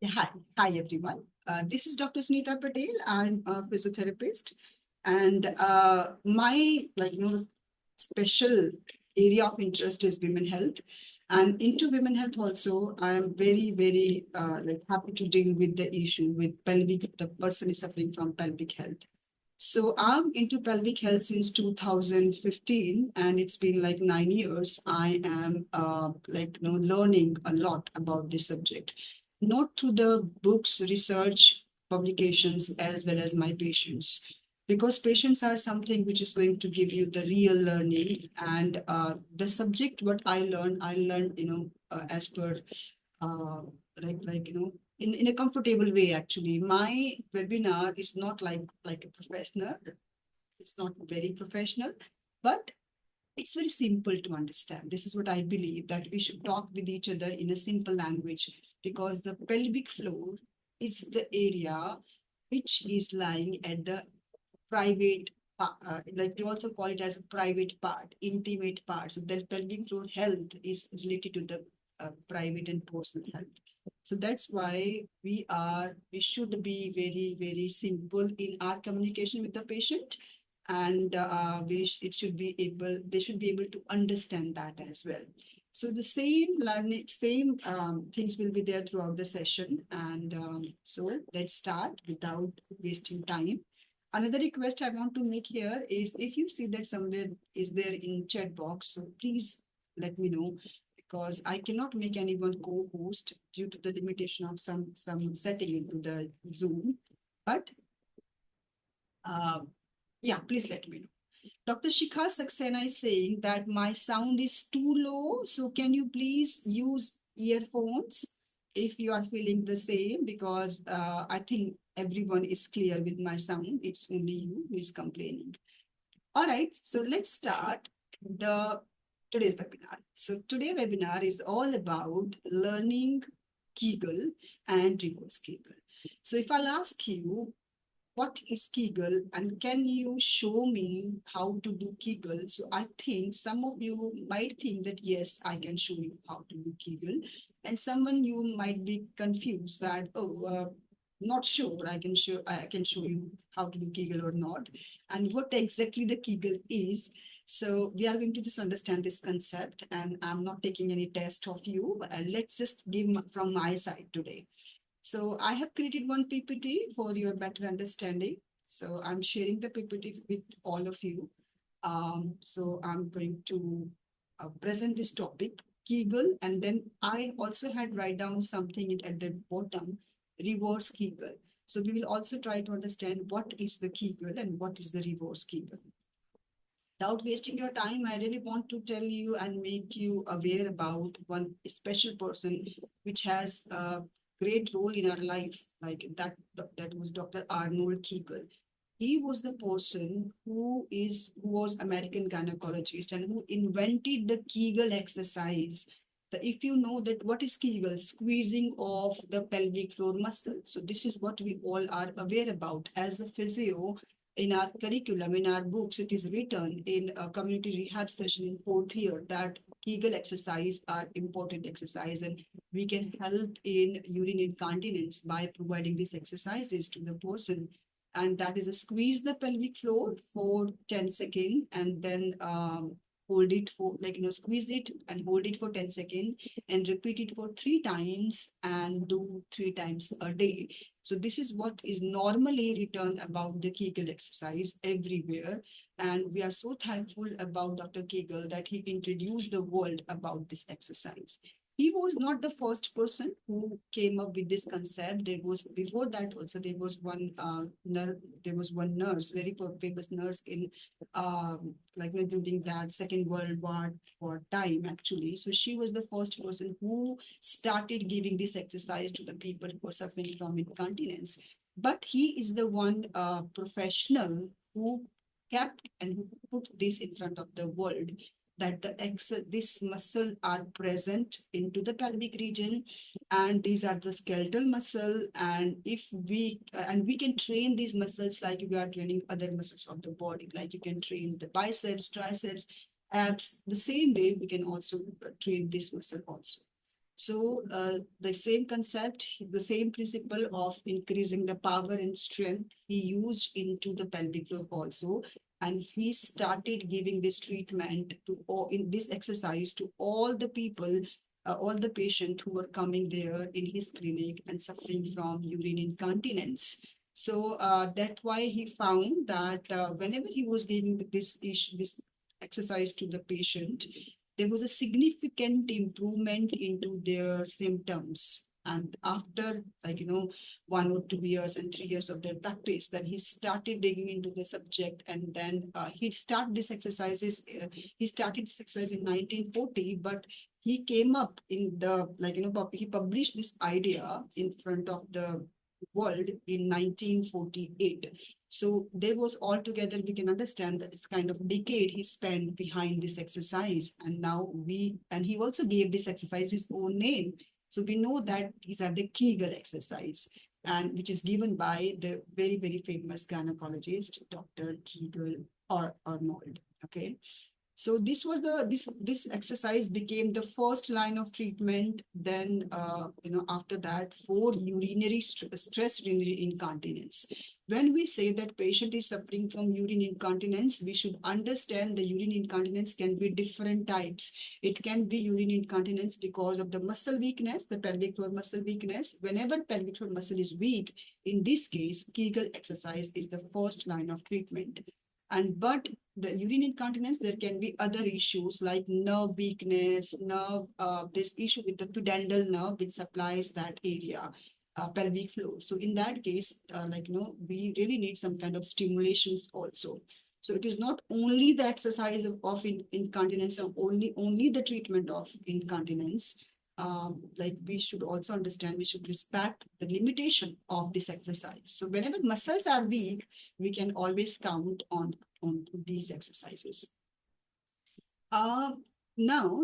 Hi everyone. This is Dr. Sunita Patel. I'm a physiotherapist, and my special area of interest is women health. And into women health also, I am very happy to deal with the issue with pelvic. The person is suffering from pelvic health. So I'm into pelvic health since 2015, and it's been like 9 years. I am learning a lot about this subject, not through the books, research, publications, as well as my patients, because patients are something which is going to give you the real learning. And the subject, what I learned, as per uh, in a comfortable way. Actually, my webinar is not like a professional. It's not very professional, but it's very simple to understand. This is what I believe, that we should talk with each other in a simple language, because the pelvic floor is the area which is lying at the private, like we also call it as a private part, intimate part. So the pelvic floor health is related to the private and personal health. So that's why we should be very simple in our communication with the patient, and it should be able, they should be able to understand that as well. So the same learning, same things will be there throughout the session. And so let's start without wasting time. Another request I want to make here is, if you see that somewhere is there in chat box, so please let me know, because I cannot make anyone co-host due to the limitation of some setting into the Zoom. But uh, yeah, please let me know. Dr. Shikha Saxena is saying that my sound is too low. So can you please use earphones if you are feeling the same? Because I think everyone is clear with my sound. It's only you who is complaining. All right, so let's start the today's webinar. So today's webinar is all about learning Kegel and reverse Kegel. So if I'll ask you, what is Kegel, and can you show me how to do Kegel? So I think some of you might think that yes, I can show you how to do Kegel, and someone you might be confused that, not sure, I can show you how to do Kegel or not, and what exactly the Kegel is. So we are going to just understand this concept, and I'm not taking any test of you. Let's just give from my side today. So I have created one PPT for your better understanding. So I'm sharing the PPT with all of you. So I'm going to present this topic, Kegel, and then I also had write down something at the bottom, reverse Kegel. So we will also try to understand what is the Kegel and what is the reverse Kegel. Without wasting your time, I really want to tell you and make you aware about one special person which has a great role in our life, like that was Dr. Arnold Kegel. He was the person who was American gynecologist and who invented the Kegel exercise. If you know that what is Kegel, squeezing of the pelvic floor muscle. So this is what we all are aware about as a physio. In our curriculum, in our books, it is written in a community rehab session in fourth year that Kegel exercise are important exercise, and we can help in urine incontinence by providing these exercises to the person. And that is a squeeze the pelvic floor for 10 seconds, and then hold it for squeeze it and hold it for 10 seconds, and repeat it for 3 times, and do 3 times a day. So this is what is normally written about the Kegel exercise everywhere. And we are so thankful about Dr. Kegel that he introduced the world about this exercise. He was not the first person who came up with this concept. There was before that also there was one nurse, very famous nurse in during that Second World War time actually. So she was the first person who started giving this exercise to the people who are suffering from incontinence. But he is the one professional who kept and who put this in front of the world, that this muscle are present into the pelvic region, and these are the skeletal muscle. And if we can train these muscles like we are training other muscles of the body, like you can train the biceps, triceps, abs. The same way we can also train this muscle also. So the same concept, the same principle of increasing the power and strength he used into the pelvic floor also. And he started giving this treatment to all in this exercise to all the people, all the patients who were coming there in his clinic and suffering from urine incontinence. So that's why he found that whenever he was giving this exercise to the patient, there was a significant improvement into their symptoms. And after, 1 or 2 years and 3 years of their practice, then he started digging into the subject, and then he started this exercises. He started this exercise in 1940, but he came up in the he published this idea in front of the world in 1948. So there was altogether, we can understand that it's kind of decade he spent behind this exercise. And and he also gave this exercise his own name. So we know that these are the Kegel exercise, and which is given by the very, very famous gynecologist, Dr. Kegel or Arnold. Okay. So this exercise became the first line of treatment. Then after that, for urinary stress urinary incontinence. When we say that patient is suffering from urine incontinence, we should understand the urine incontinence can be different types. It can be urine incontinence because of the muscle weakness, the pelvic floor muscle weakness. Whenever pelvic floor muscle is weak, in this case, Kegel exercise is the first line of treatment. But the urine incontinence, there can be other issues like nerve weakness, this issue with the pudendal nerve, which supplies that area, pelvic floor. So in that case, we really need some kind of stimulations also. So it is not only the exercise of incontinence or only the treatment of incontinence. We should also understand, we should respect the limitation of this exercise. So whenever muscles are weak, we can always count on these exercises. Now,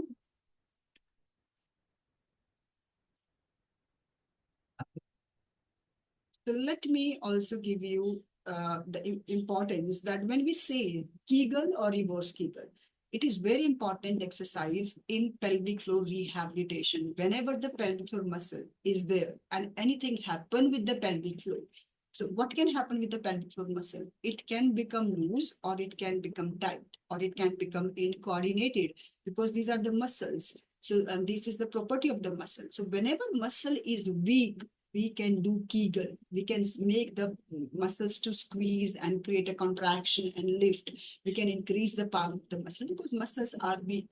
so let me also give you the importance that when we say Kegel or reverse Kegel, it is very important exercise in pelvic floor rehabilitation. Whenever the pelvic floor muscle is there and anything happen with the pelvic floor, so what can happen with the pelvic floor muscle? It can become loose, or it can become tight, or it can become incoordinated, because these are the muscles. So this is the property of the muscle. So whenever muscle is weak, we can do Kegel. We can make the muscles to squeeze and create a contraction and lift. We can increase the power of the muscle because muscles are weak.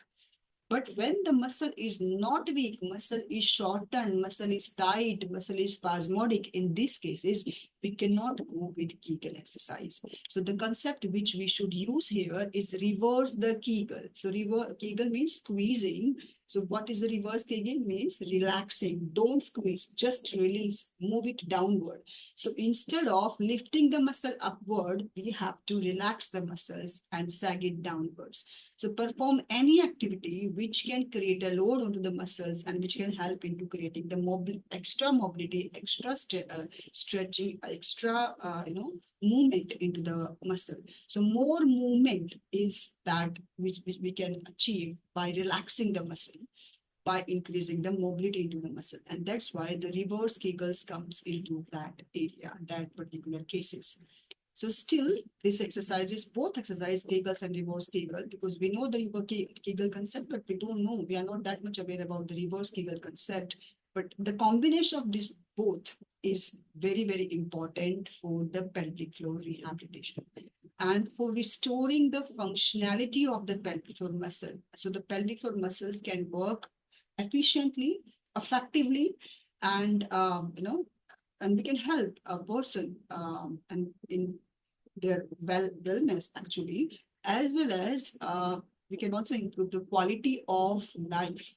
But when the muscle is not weak, muscle is shortened, muscle is tight, muscle is spasmodic, in these cases, we cannot go with Kegel exercise. So the concept which we should use here is reverse the Kegel. So Kegel means squeezing. So what is the reverse Kegel? Means relaxing. Don't squeeze, just release, move it downward. So instead of lifting the muscle upward, we have to relax the muscles and sag it downwards. So perform any activity which can create a load onto the muscles and which can help into creating the extra mobility, extra stretching, extra movement into the muscle. So more movement is that which we can achieve by relaxing the muscle, by increasing the mobility into the muscle. And that's why the reverse Kegels comes into that area, that particular cases. So still, this exercises, both exercise, Kegels and reverse Kegel, because we know the reverse Kegel concept, but we don't know, we are not that much aware about the reverse Kegel concept. But the combination of these both is very, very important for the pelvic floor rehabilitation and for restoring the functionality of the pelvic floor muscle. So the pelvic floor muscles can work efficiently, effectively, and and we can help a person and in their wellness actually, as well as we can also improve the quality of life.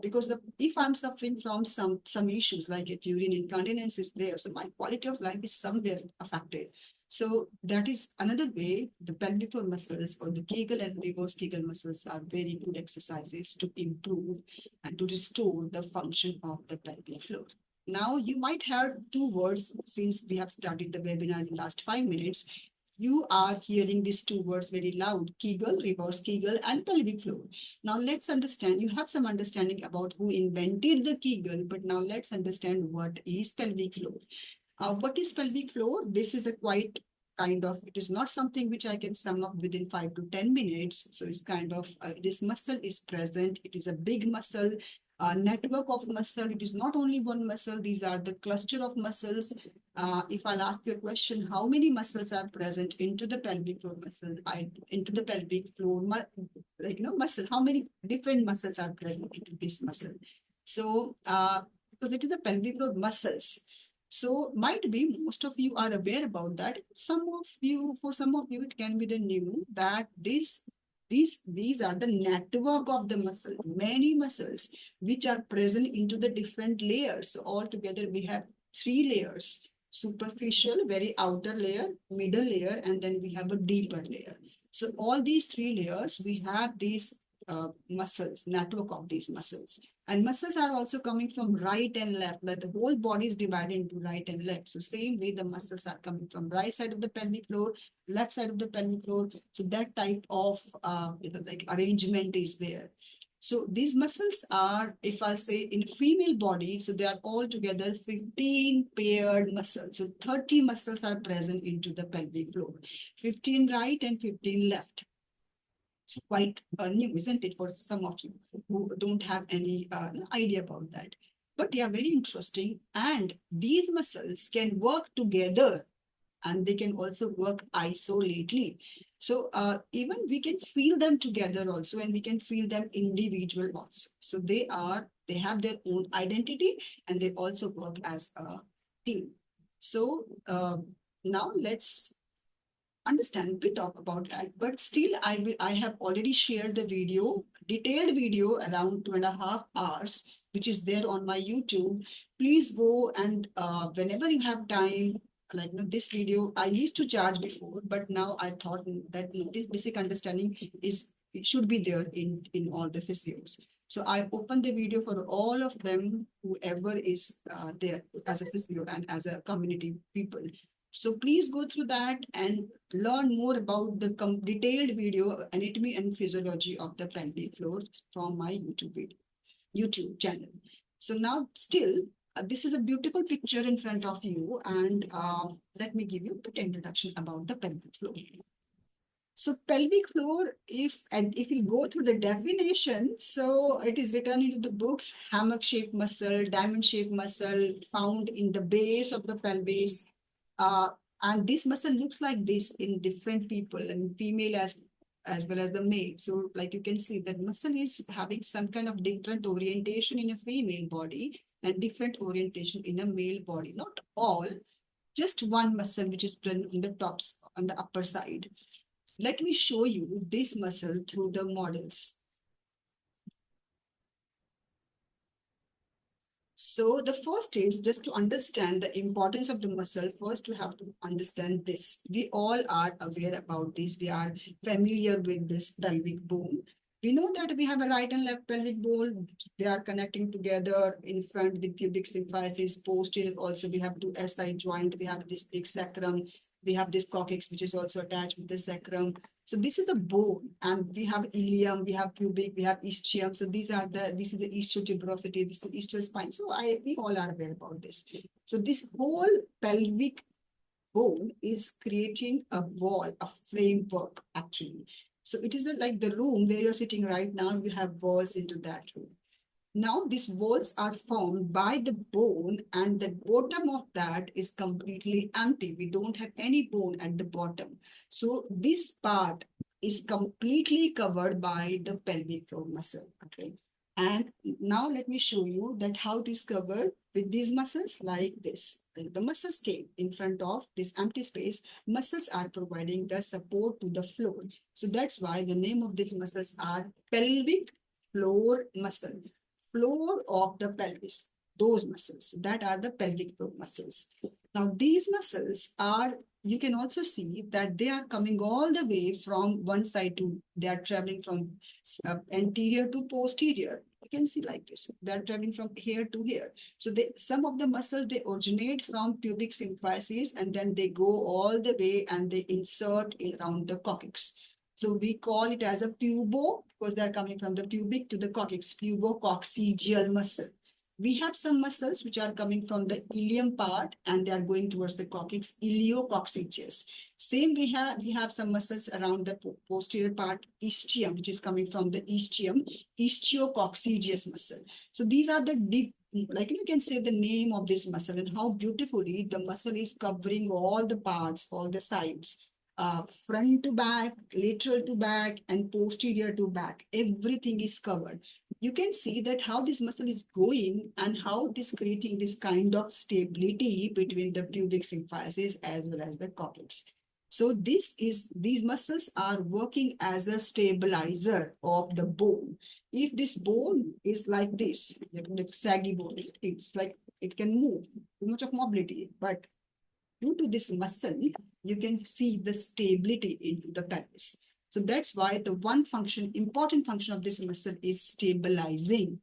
Because if I'm suffering from some issues, like if urine incontinence is there, so my quality of life is somewhere affected. So that is another way. The pelvic floor muscles or the Kegel and reverse Kegel muscles are very good exercises to improve and to restore the function of the pelvic floor. Now, you might have two words since we have started the webinar in the last 5 minutes. you are hearing these two words very loud: Kegel, reverse Kegel, and pelvic floor. Now let's understand, you have some understanding about who invented the Kegel, but now let's understand what is pelvic floor. What is pelvic floor? This is a quite kind of, it is not something which I can sum up within 5 to 10 minutes. So it's kind of, this muscle is present. It is a big muscle, network of muscle. It is not only one muscle. These are the cluster of muscles. If I'll ask you a question, how many muscles are present into the pelvic floor muscle? Into the pelvic floor, muscle. How many different muscles are present into this muscle? So, because it is a pelvic floor muscles. So might be most of you are aware about that. For some of you, it can be the new that these are the network of the muscle, many muscles which are present into the different layers. So altogether we have 3 layers: superficial, very outer layer, middle layer, and then we have a deeper layer. So all these 3 layers, we have these muscles, network of these muscles. And muscles are also coming from right and left, like the whole body is divided into right and left. So same way the muscles are coming from right side of the pelvic floor, left side of the pelvic floor. So that type of like arrangement is there. So these muscles are, if I'll say in female body, so they are all together 15 paired muscles. So 30 muscles are present into the pelvic floor, 15 right and 15 left. It's quite new, isn't it, for some of you who don't have any idea about that? But they are very interesting, and these muscles can work together and they can also work isolately. So even we can feel them together also, and we can feel them individual also. So they have their own identity, and they also work as a team. So now let's understand, we talk about that, but still I have already shared the video, detailed video around 2.5 hours, which is there on my YouTube. Please go and whenever you have time, like this video I used to charge before, but now I thought that this basic understanding it should be there in all the physios. So I opened the video for all of them, whoever is there as a physio and as a community people. So please go through that and learn more about the detailed video, anatomy and physiology of the pelvic floor from my YouTube channel. So now still, this is a beautiful picture in front of you, and let me give you a quick introduction about the pelvic floor. So pelvic floor, if you go through the definition, so it is written into the books: hammock-shaped muscle, diamond-shaped muscle found in the base of the pelvis. And this muscle looks like this in different people, and female as well as the male. So like you can see that muscle is having some kind of different orientation in a female body and different orientation in a male body. Not all, just one muscle which is present in the tops on the upper side. Let me show you this muscle through the models. So the first is just to understand the importance of the muscle. First, you have to understand this. We all are aware about this. We are familiar with this pelvic bone. We know that we have a right and left pelvic bone. They are connecting together in front with pubic symphysis. Posterior also we have 2 SI joint. We have this big sacrum. We have this coccyx, which is also attached with the sacrum. So this is a bone, and we have ilium, we have pubic, we have ischium. So this is the ischial tuberosity, this is the ischial spine. So we all are aware about this. So this whole pelvic bone is creating a wall, a framework actually. So it is like the room where you're sitting right now, you have walls into that room. Now these walls are formed by the bone, and the bottom of that is completely empty. We don't have any bone at the bottom. So this part is completely covered by the pelvic floor muscle. Okay. And now let me show you that how it is covered with these muscles like this. The muscles came in front of this empty space. Muscles are providing the support to the floor. So that's why the name of these muscles are pelvic floor muscle. Floor of the pelvis, those muscles that are the pelvic floor muscles. Now these muscles are, you can also see that they are coming all the way from one side to, they are traveling from anterior to posterior. You can see like this. They're traveling from here to here. So some of the muscles, they originate from pubic symphysis and then they go all the way and they insert around the coccyx. So we call it as a pubo because they're coming from the pubic to the coccyx, pubococcygeal muscle. We have some muscles which are coming from the ilium part and they are going towards the coccyx, iliococcygeus. Same we have some muscles around the posterior part, ischium, which is coming from the ischium, ischiococcygeus muscle. So these are the deep, like you can say the name of this muscle and how beautifully the muscle is covering all the parts, all the sides. Front to back, lateral to back, and posterior to back. Everything is covered. You can see that how this muscle is going and how it is creating this kind of stability between the pubic symphysis as well as the coccyx. So these muscles are working as a stabilizer of the bone. If this bone is like this, like saggy bone, it's like it can move, too much of mobility, but due to this muscle, you can see the stability into the pelvis. So that's why the one function, important function of this muscle is stabilizing.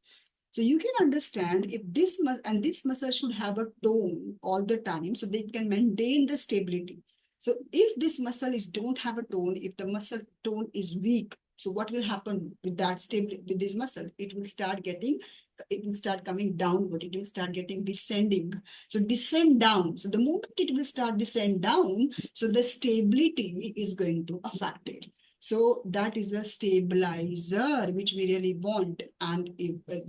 So you can understand if this muscle, and this muscle should have a tone all the time so they can maintain the stability. So if this muscle don't have a tone, if the muscle tone is weak, so what will happen with that stability, with this muscle? It will start coming downward. It will start getting descending. So descend down. So the moment it will start descend down, so the stability is going to affect it. So that is a stabilizer, which we really want, and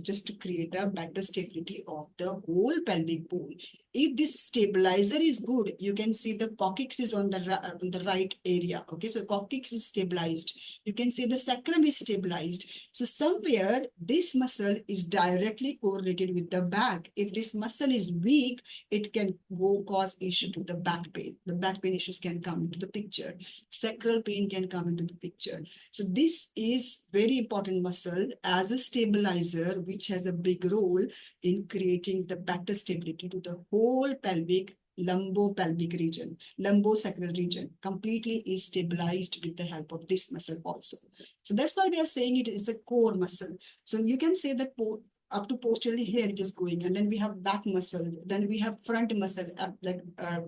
just to create a better stability of the whole pelvic bone. If this stabilizer is good, you can see the coccyx is on the right area. Okay, so coccyx is stabilized. You can see the sacrum is stabilized. So somewhere this muscle is directly correlated with the back. If this muscle is weak, it can cause issue to the back pain. The back pain issues can come into the picture. Sacral pain can come into the picture. So this is very important muscle as a stabilizer, which has a big role in creating the better stability to the whole pelvic, lumbopelvic region, lumbosacral region, completely is stabilized with the help of this muscle also. So that's why we are saying it is a core muscle. So you can say that up to posteriorly here it is going, and then we have back muscle, then we have front muscle,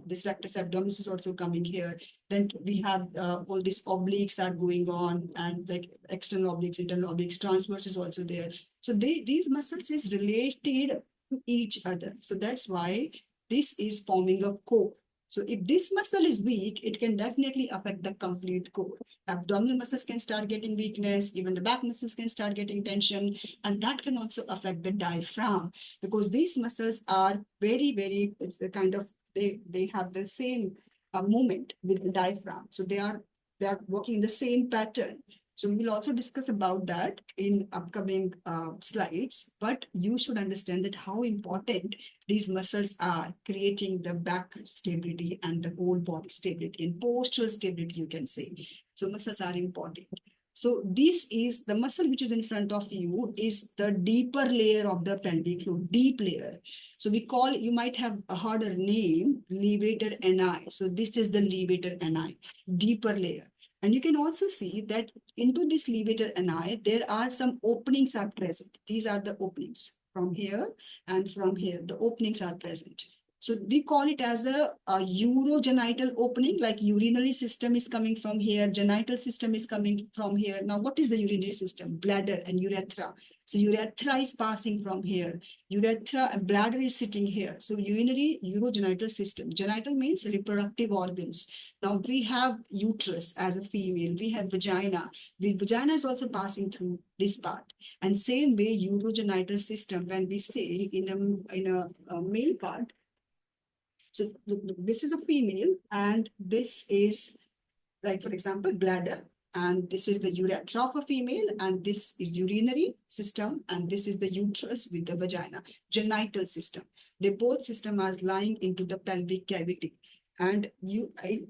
this rectus abdominis is also coming here. Then we have all these obliques are going on, and like external obliques, internal obliques, transverse is also there. So these muscles is related to each other. So that's why this is forming a core. So if this muscle is weak, it can definitely affect the complete core. Abdominal muscles can start getting weakness, even the back muscles can start getting tension, and that can also affect the diaphragm, because these muscles are very, very, it's the kind of, they have the same movement with the diaphragm. So they are working in the same pattern. So we'll also discuss about that in upcoming slides, but you should understand that how important these muscles are creating the back stability and the whole body stability and postural stability, you can say. So muscles are important. So this is the muscle which is in front of you is the deeper layer of the pelvic floor, deep layer. So we call, you might have heard a name, levator ani. So this is the levator ani, deeper layer. And you can also see that into this levator ani, there are some openings are present. These are the openings from here and from here. The openings are present. So we call it as a urogenital opening, like urinary system is coming from here, genital system is coming from here. Now, what is the urinary system? Bladder and urethra. So urethra is passing from here. Urethra and bladder is sitting here. So urinary, urogenital system. Genital means reproductive organs. Now we have uterus as a female. We have vagina. The vagina is also passing through this part. And same way, urogenital system, when we say in a male part, so look, this is a female, and this is, like, for example, bladder, and this is the urethra of a female, and this is urinary system, and this is the uterus with the vagina, genital system. They both system are lying into the pelvic cavity. And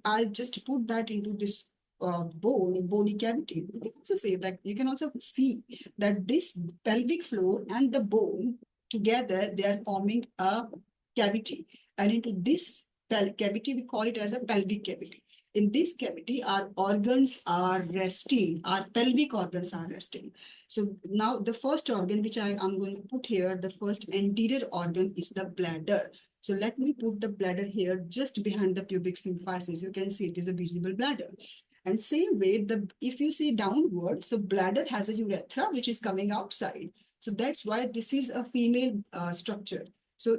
I'll just put that into this bony cavity. You can also say that, you can also see that this pelvic floor and the bone together, they are forming a cavity. And into this cavity, we call it as a pelvic cavity. in this cavity, our organs are resting, our pelvic organs are resting. So now the first organ which I am going to put here, the first anterior organ is the bladder. So let me put the bladder here just behind the pubic symphysis. You can see it is a visible bladder. And same way, if you see downward, so bladder has a urethra which is coming outside. So that's why this is a female structure. So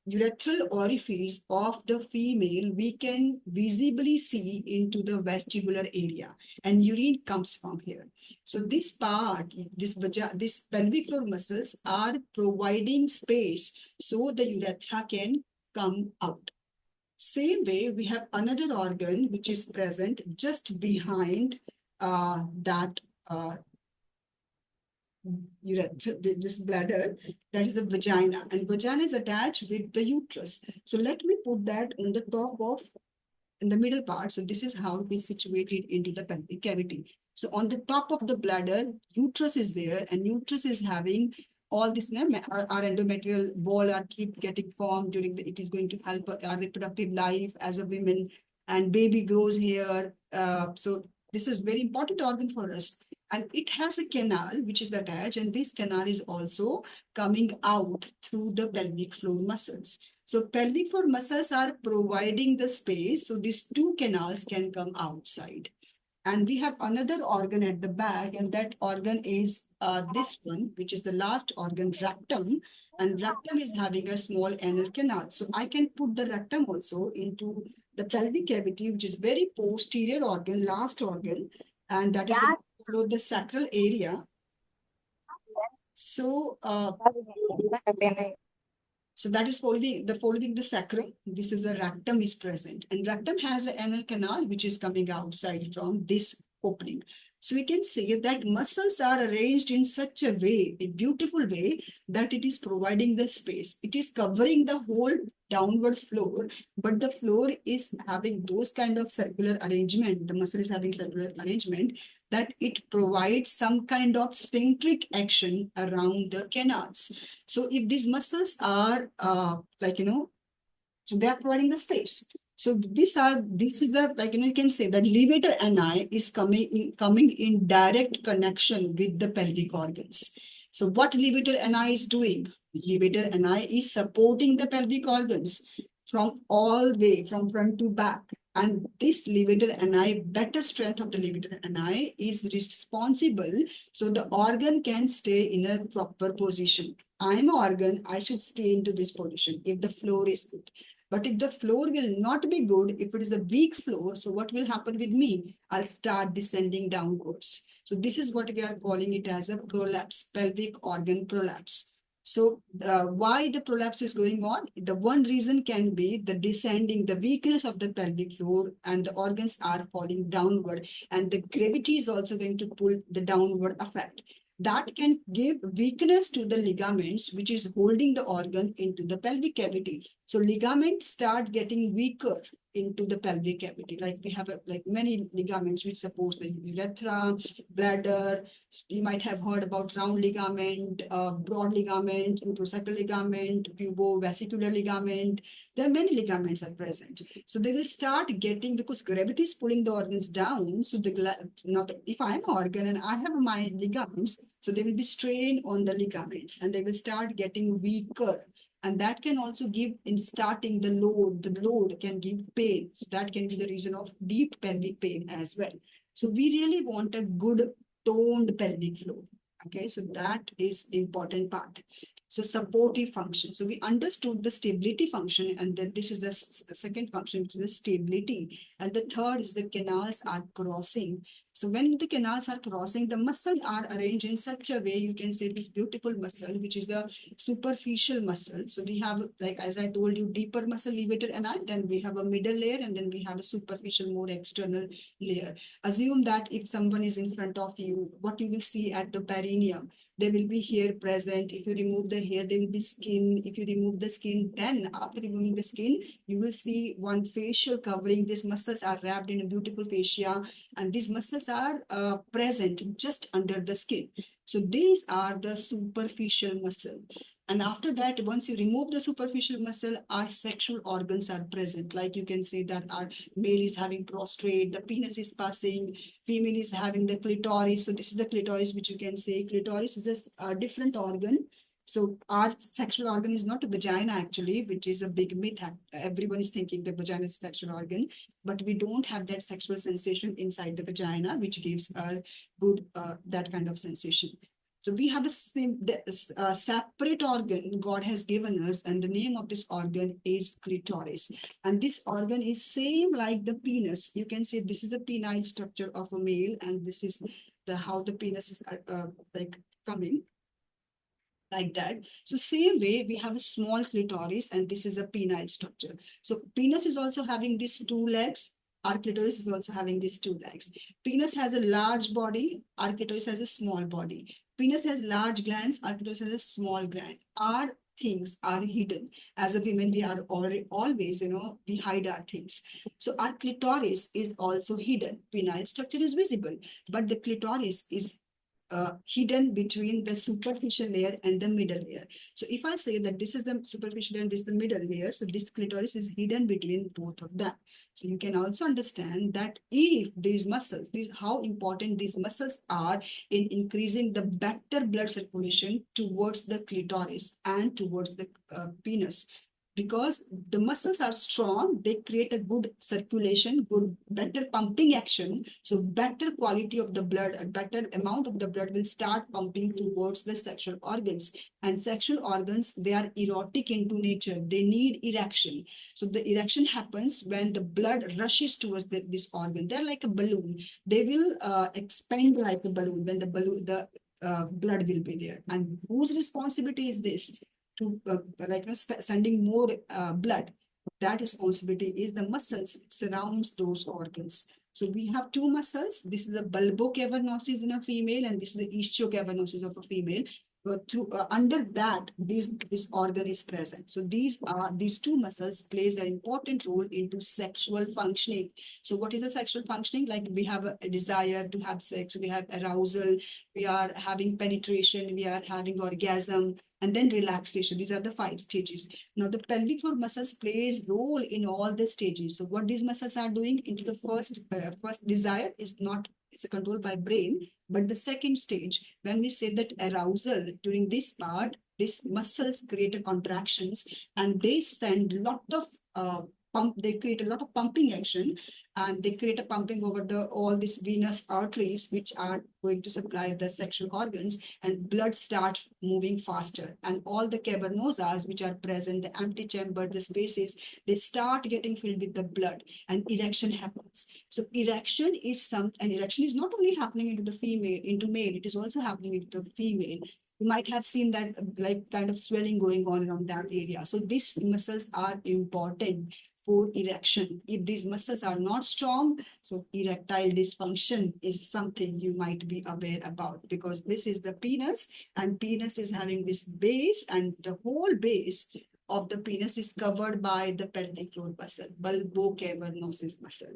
urethral orifice of the female, we can visibly see into the vestibular area, and urine comes from here. So this part, this pelvic floor muscles are providing space so the urethra can come out. Same way, we have another organ which is present just behind that urethra, this bladder, that is a vagina, and vagina is attached with the uterus. So let me put that on the top of, in the middle part. So this is how it is situated into the pelvic cavity. So on the top of the bladder, uterus is there, and uterus is having all this, our endometrial wall are keep getting formed during the, it is going to help our reproductive life as a woman, and baby grows here. So this is very important organ for us. And it has a canal which is attached, and this canal is also coming out through the pelvic floor muscles. So pelvic floor muscles are providing the space, so these two canals can come outside. And we have another organ at the back, and that organ is this one, which is the last organ, rectum. And rectum is having a small anal canal. So I can put the rectum also into the pelvic cavity, which is very posterior organ, last organ, and that is going to follow the sacral area. So so that is following the sacrum. This is the rectum is present, and rectum has an anal canal which is coming outside from this opening. So we can say that muscles are arranged in such a way, a beautiful way, that it is providing the space. It is covering the whole downward floor, but the floor is having those kind of circular arrangement. The muscle is having circular arrangement that it provides some kind of sphincteric action around the canals. So if these muscles are so they are providing the space. So this is the, you can say that levator ani is coming in direct connection with the pelvic organs. So what levator ani is doing? Levator ani is supporting the pelvic organs from all way, from front to back. And this levator ani, better strength of the levator ani is responsible so the organ can stay in a proper position. I am an organ, I should stay into this position if the floor is good. But if the floor will not be good, if it is a weak floor, so what will happen with me? I'll start descending downwards. So this is what we are calling it as a prolapse, pelvic organ prolapse. So why the prolapse is going on? The one reason can be the descending, the weakness of the pelvic floor, and the organs are falling downward, and the gravity is also going to pull the downward effect. That can give weakness to the ligaments, which is holding the organ into the pelvic cavity. So ligaments start getting weaker into the pelvic cavity. Like we have many ligaments which support the urethra, bladder. You might have heard about round ligament, broad ligament, uterosacral ligament, pubovesicular ligament. There are many ligaments are present. So they will start getting, because gravity is pulling the organs down. So if I'm an organ and I have my ligaments, so they will be strained on the ligaments and they will start getting weaker. And that can also give, in starting the load can give pain. So that can be the reason of deep pelvic pain as well. So we really want a good toned pelvic floor. Okay, so that is important part. So supportive function. So we understood the stability function, and then this is the second function, which is the stability. And the third is the canals are crossing. So when the canals are crossing, the muscles are arranged in such a way, you can say this beautiful muscle, which is a superficial muscle. So we have, like, as I told you, deeper muscle levator ani, then we have a middle layer, and then we have a superficial, more external layer. Assume that if someone is in front of you, what you will see at the perineum, there will be hair present. If you remove the hair, there will be skin. If you remove the skin, then after removing the skin, you will see one facial covering. These muscles are wrapped in a beautiful fascia, and these muscles are present just under the skin. So these are the superficial muscle. And after that, once you remove the superficial muscle, our sexual organs are present. Like you can say that our male is having prostate, the penis is passing, female is having the clitoris. So this is the clitoris, which you can say clitoris is a different organ. So our sexual organ is not a vagina actually, which is a big myth. Everyone is thinking the vagina is a sexual organ, but we don't have that sexual sensation inside the vagina, which gives a good that kind of sensation. So we have a separate organ God has given us, and the name of this organ is clitoris. And this organ is same like the penis. You can say this is the penile structure of a male, and this is the how the penis is like coming like that. So same way, we have a small clitoris, and this is a penile structure. So penis is also having these two legs. Our clitoris is also having these two legs. Penis has a large body. Our clitoris has a small body. Penis has large glands. Our clitoris has a small gland. Our things are hidden. As a women, we are always, we hide our things. So our clitoris is also hidden. Penile structure is visible, but the clitoris is hidden between the superficial layer and the middle layer. So if I say that this is the superficial layer and this is the middle layer, so this clitoris is hidden between both of them. So you can also understand that if these muscles, how important these muscles are in increasing the better blood circulation towards the clitoris and towards the penis. Because the muscles are strong, they create a good circulation, better pumping action. So better quality of the blood, a better amount of the blood will start pumping towards the sexual organs. And sexual organs, they are erotic into nature. They need erection. So the erection happens when the blood rushes towards this organ. They're like a balloon. They will expand like a balloon when the blood will be there. And whose responsibility is this? To sending more blood. That responsibility is the muscles which surrounds those organs. So we have two muscles. This is the bulbocavernosus in a female, and this is the ischiocavernosus of a female. Under that, this organ is present. So these two muscles plays an important role into sexual functioning. So what is the sexual functioning? Like we have a desire to have sex, we have arousal, we are having penetration, we are having orgasm, and then relaxation. These are the 5 stages. Now the pelvic floor muscles plays role in all the stages. So what these muscles are doing into the first desire is not, it's controlled by brain, but the second stage, when we say that arousal during this part, these muscles create a contractions and they send a lot of they create a lot of pumping action, and they create a pumping over all these venous arteries, which are going to supply the sexual organs, and blood start moving faster. And all the cavernosas which are present, the empty chamber, the spaces, they start getting filled with the blood, and erection happens. So erection is erection is not only happening into the female, into male, it is also happening into the female. You might have seen that like kind of swelling going on around that area. So these muscles are important for erection. If these muscles are not strong, so erectile dysfunction is something you might be aware about, because this is the penis, and penis is having this base, and the whole base of the penis is covered by the pelvic floor muscle, bulbocavernosus muscle.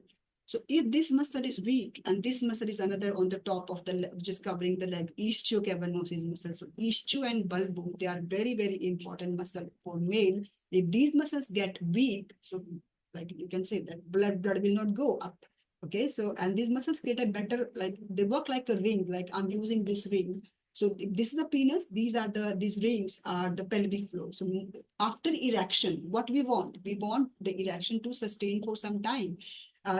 So if this muscle is weak, and this muscle is another on the top of the leg, just covering the leg, ischiocavernosus muscle. So ischio and bulbo, they are very, very important muscle for male. If these muscles get weak, so like you can say that blood will not go up. Okay, so and these muscles create a better, like they work like a ring, like I'm using this ring. So if this is the penis, these rings are the pelvic floor. So after erection, what we want the erection to sustain for some time.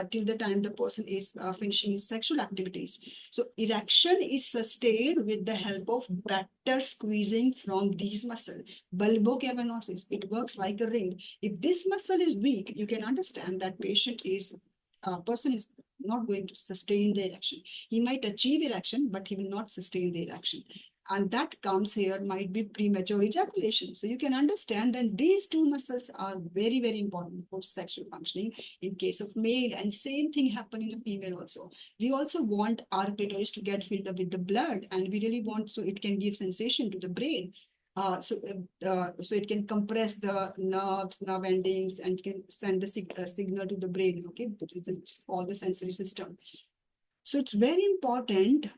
Till the time the person is finishing his sexual activities. So erection is sustained with the help of better squeezing from these muscles. Bulbocavernosus, it works like a ring. If this muscle is weak, you can understand that person is not going to sustain the erection. He might achieve erection, but he will not sustain the erection. And that comes here might be premature ejaculation. So you can understand that these two muscles are very, very important for sexual functioning in case of male, and same thing happen in a female also. We also want our clitoris to get filled up with the blood, and we really want so it can give sensation to the brain. So it can compress the nerve endings, and can send the signal to the brain, okay, all the sensory system. So it's very important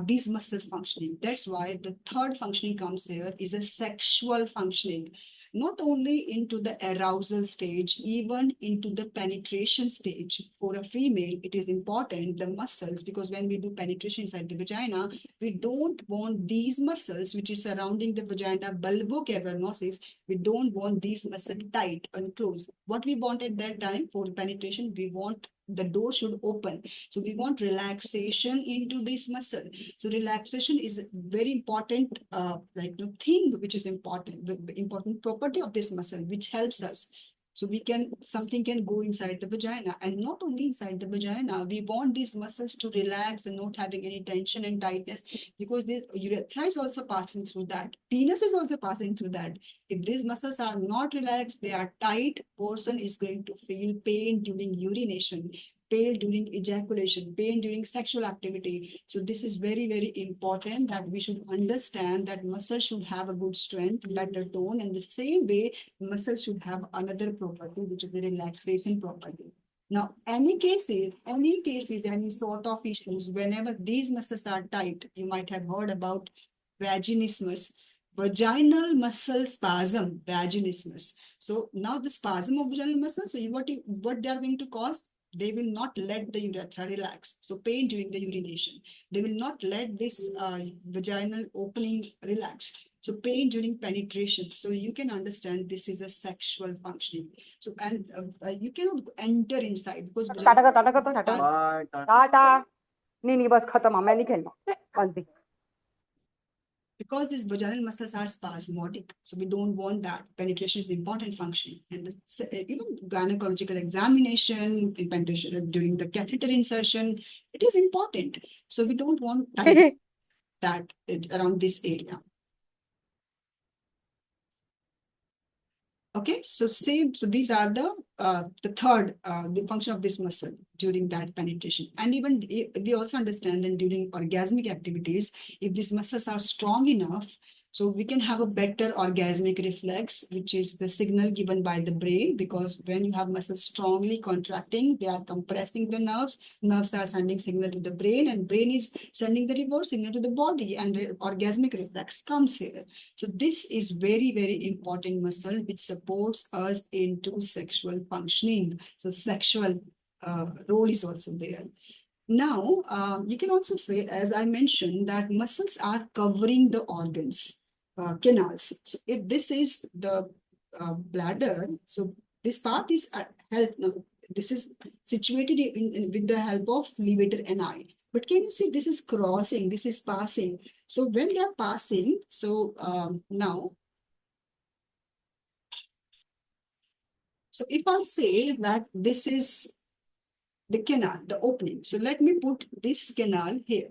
these muscles functioning. That's why the third functioning comes here is a sexual functioning. Not only into the arousal stage, even into the penetration stage. For a female, it is important, the muscles, because when we do penetration inside the vagina, we don't want these muscles, which is surrounding the vagina, bulbocavernosus, we don't want these muscles tight and closed. What we want at that time for penetration, we want the door should open. So we want relaxation into this muscle. So relaxation is a very important thing which is important, the important property of this muscle, which helps us. So something can go inside the vagina, and not only inside the vagina, we want these muscles to relax and not having any tension and tightness, because the urethra is also passing through that. Penis is also passing through that. If these muscles are not relaxed, they are tight, person is going to feel pain during urination, pain during ejaculation, pain during sexual activity. So this is very, very important that we should understand that muscle should have a good strength, better tone, and the same way muscle should have another property, which is the relaxation property. Now, any cases, any sort of issues, whenever these muscles are tight, you might have heard about vaginismus, vaginal muscle spasm, vaginismus. So now the spasm of vaginal muscle, so what they are going to cause? They will not let the urethra relax. So pain during the urination. They will not let this vaginal opening relax. So pain during penetration. So you can understand this is a sexual functioning. So, and you cannot enter inside because because these vaginal muscles are spasmodic, so we don't want that. Penetration is the important function. And even gynecological examination, in penetration, during the catheter insertion, it is important. So we don't want that around this area. Okay, so these are the third the function of this muscle during that penetration. And even we also understand that during orgasmic activities, if these muscles are strong enough, so we can have a better orgasmic reflex, which is the signal given by the brain, because when you have muscles strongly contracting, they are compressing the nerves. Nerves are sending signal to the brain, and brain is sending the reverse signal to the body, and the orgasmic reflex comes here. So this is very, very important muscle, which supports us into sexual functioning. So sexual role is also there. Now, you can also say, as I mentioned, that muscles are covering the organs, canals. So if this is the bladder, so this part is this is situated with the help of levator ani. But can you see this is crossing, this is passing. So when they are passing, so now, so if I'll say that this is the canal, the opening. So let me put this canal here.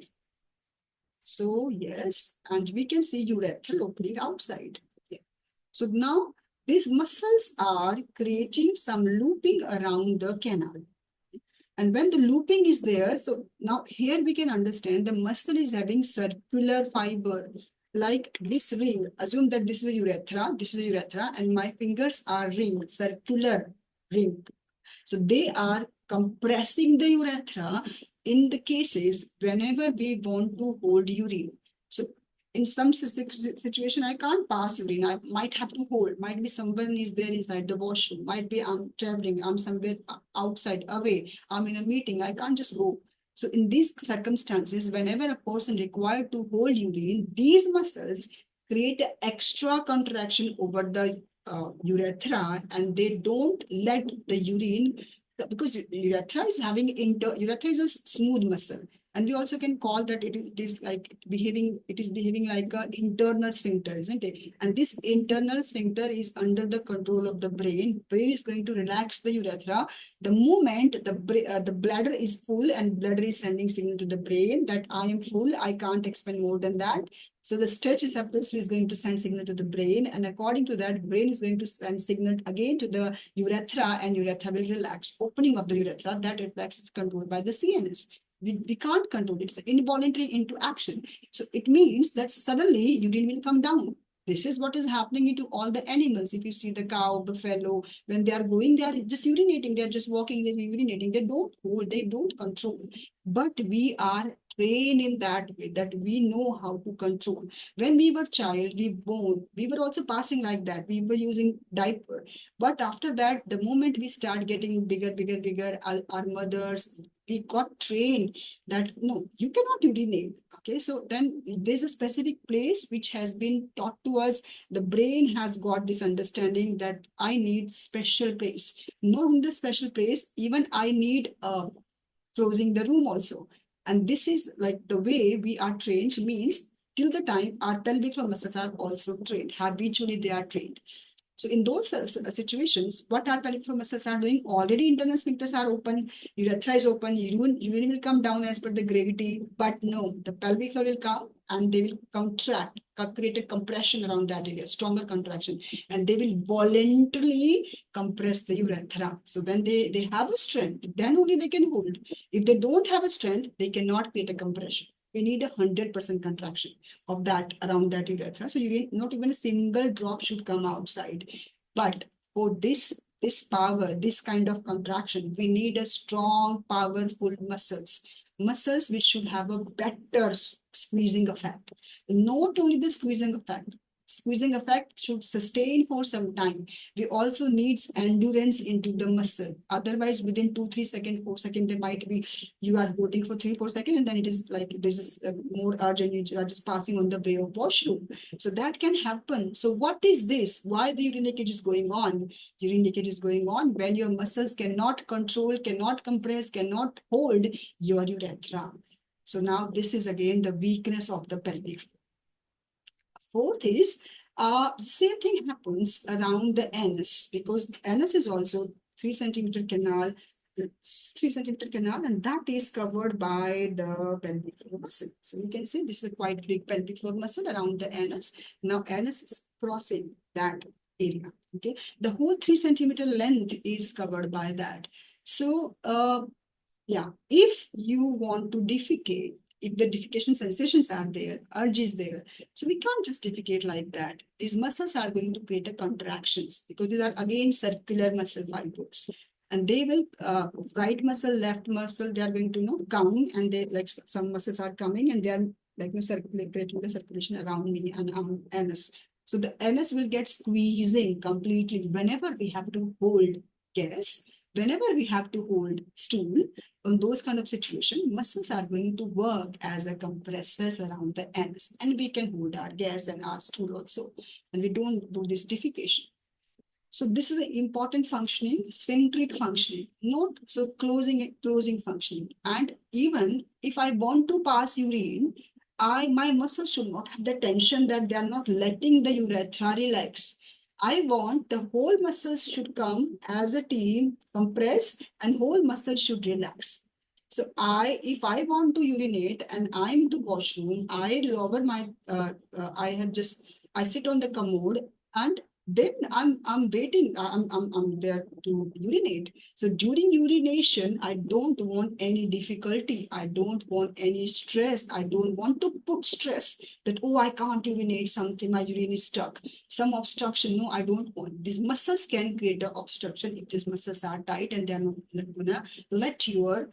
So yes, and we can see urethral opening outside. Okay. So now these muscles are creating some looping around the canal. And when the looping is there, so now here we can understand the muscle is having circular fiber, like this ring. Assume that this is a urethra, and my fingers are ring, circular ring. So they are compressing the urethra in the cases whenever we want to hold urine. So in some situation, I can't pass urine. I might have to hold. Might be someone is there inside the washroom. Might be I'm traveling. I'm somewhere outside, away. I'm in a meeting. I can't just go. So in these circumstances, whenever a person required to hold urine, these muscles create an extra contraction over the urethra, and they don't let the urine, because urethra is urethra is a smooth muscle, and we also can call that it is behaving like an internal sphincter, isn't it? And this internal sphincter is under the control of the brain. Brain is going to relax the urethra the moment the bladder is full, and bladder is sending signal to the brain that I am full, I can't expend more than that. So the stretch receptors is going to send signal to the brain, and according to that, brain is going to send signal again to the urethra, and urethra will relax. Opening of the urethra, that reflex is controlled by the CNS. We can't control it. It's involuntary into action. So it means that suddenly urine will come down. This is what is happening into all the animals. If you see the cow, buffalo, when they are going, they are just urinating. They are just walking, they're urinating. They don't hold, they don't control. But we are trained in that way that we know how to control. When we were child, we were also passing like that. We were using diaper. But after that, the moment we start getting bigger, our mothers, we got trained that no, you cannot urinate. Okay, so then there's a specific place which has been taught to us. The brain has got this understanding that I need special place. Not in the special place, even I need closing the room also. And this is like the way we are trained means till the time our pelvic floor muscles are also trained. Habitually, they are trained. So in those situations, what our pelvic floor muscles are doing, already internal sphincters are open, urethra is open, urine will come down as per the gravity, but no, the pelvic floor will come and they will contract, create a compression around that area, stronger contraction, and they will voluntarily compress the urethra. So when they have a strength, then only they can hold. If they don't have a strength, they cannot create a compression. We need 100% contraction of that around that urethra. So not even a single drop should come outside. But for this power, this kind of contraction, we need a strong, powerful muscles which should have a better squeezing effect. Not only the squeezing effect should sustain for some time. We also needs endurance into the muscle. Otherwise, within 2-3 seconds, 4 seconds, there might be you are holding for 3-4 seconds, and then it is like this is more urgent. You are just passing on the way of washroom. So that can happen. So what is this? Why the urine leakage is going on? Urine leakage is going on when your muscles cannot control, cannot compress, cannot hold your urethra. So now this is again the weakness of the pelvic. Fourth is, same thing happens around the anus, because anus is also 3 centimeter canal, 3 centimeter canal, and that is covered by the pelvic floor muscle. So you can see this is a quite big pelvic floor muscle around the anus. Now anus is crossing that area. Okay, the whole 3 centimeter length is covered by that. So yeah, if you want to defecate, if the defecation sensations are there, urge is there, so we can't just defecate like that. These muscles are going to create a contractions because these are again circular muscle fibers. And they will, right muscle, left muscle, they are going to come, and they like some muscles are coming and they are like creating the circulation around me and anus. So the anus will get squeezing completely whenever we have to hold gas, whenever we have to hold stool. On those kind of situation, muscles are going to work as a compressors around the anus, and we can hold our gas and our stool also, and we don't do this defecation. So this is an important functioning, sphincteric functioning, not so closing functioning. And even if I want to pass urine, my muscles should not have the tension that they are not letting the urethra relax. I want the whole muscles should come as a team, compress, and whole muscles should relax. So if I want to urinate and I'm to washroom, I lower my, I sit on the commode, and then I'm waiting, I'm there to urinate. So during urination, I don't want any difficulty. I don't want any stress. I don't want to put stress that, oh, I can't urinate something, my urine is stuck. Some obstruction, no, I don't want. These muscles can create an obstruction if these muscles are tight and they're not gonna let your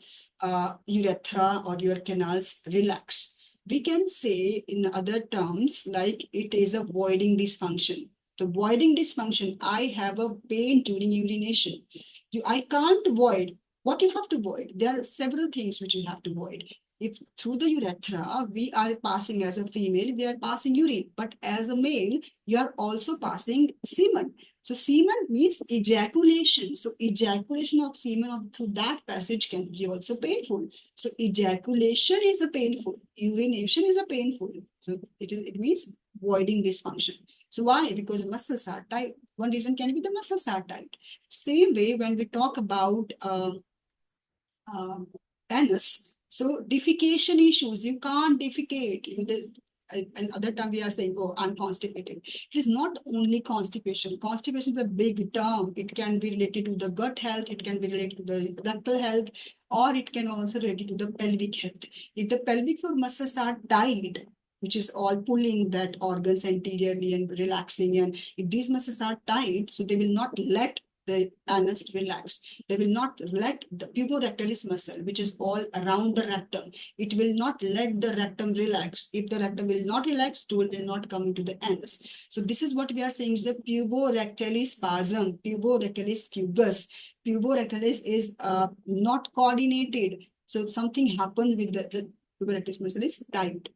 urethra or your canals relax. We can say in other terms, like it is a voiding dysfunction. The voiding dysfunction, I have a pain during urination. I can't void. What you have to void? There are several things which you have to void. If through the urethra, we are passing as a female, we are passing urine. But as a male, you are also passing semen. So semen means ejaculation. So ejaculation of semen through that passage can be also painful. So ejaculation is a painful. Urination is a painful. So it means voiding dysfunction. So why? Because muscles are tight. One reason can be the muscles are tight. Same way when we talk about anus. So defecation issues, you can't defecate. Another time we are saying, oh, I'm constipated. It is not only constipation. Constipation is a big term. It can be related to the gut health, it can be related to the rectal health, or it can also relate to the pelvic health. If the pelvic floor muscles are tight, which is all pulling that organs anteriorly and relaxing, and if these muscles are tight, so they will not let the anus to relax. They will not let the puborectalis muscle, which is all around the rectum, it will not let the rectum relax. If the rectum will not relax, stool will not come into the anus. So this is what we are saying is the puborectalis spasm, puborectalis fugus. Puborectalis is not coordinated. So something happened with the puborectalis muscle is tight.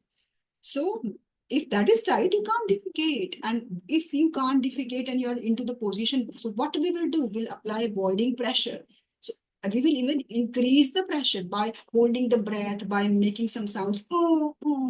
So if that is tight, you can't defecate. And if you can't defecate and you're into the position, so what we will do, we'll apply voiding pressure. So we will even increase the pressure by holding the breath, by making some sounds,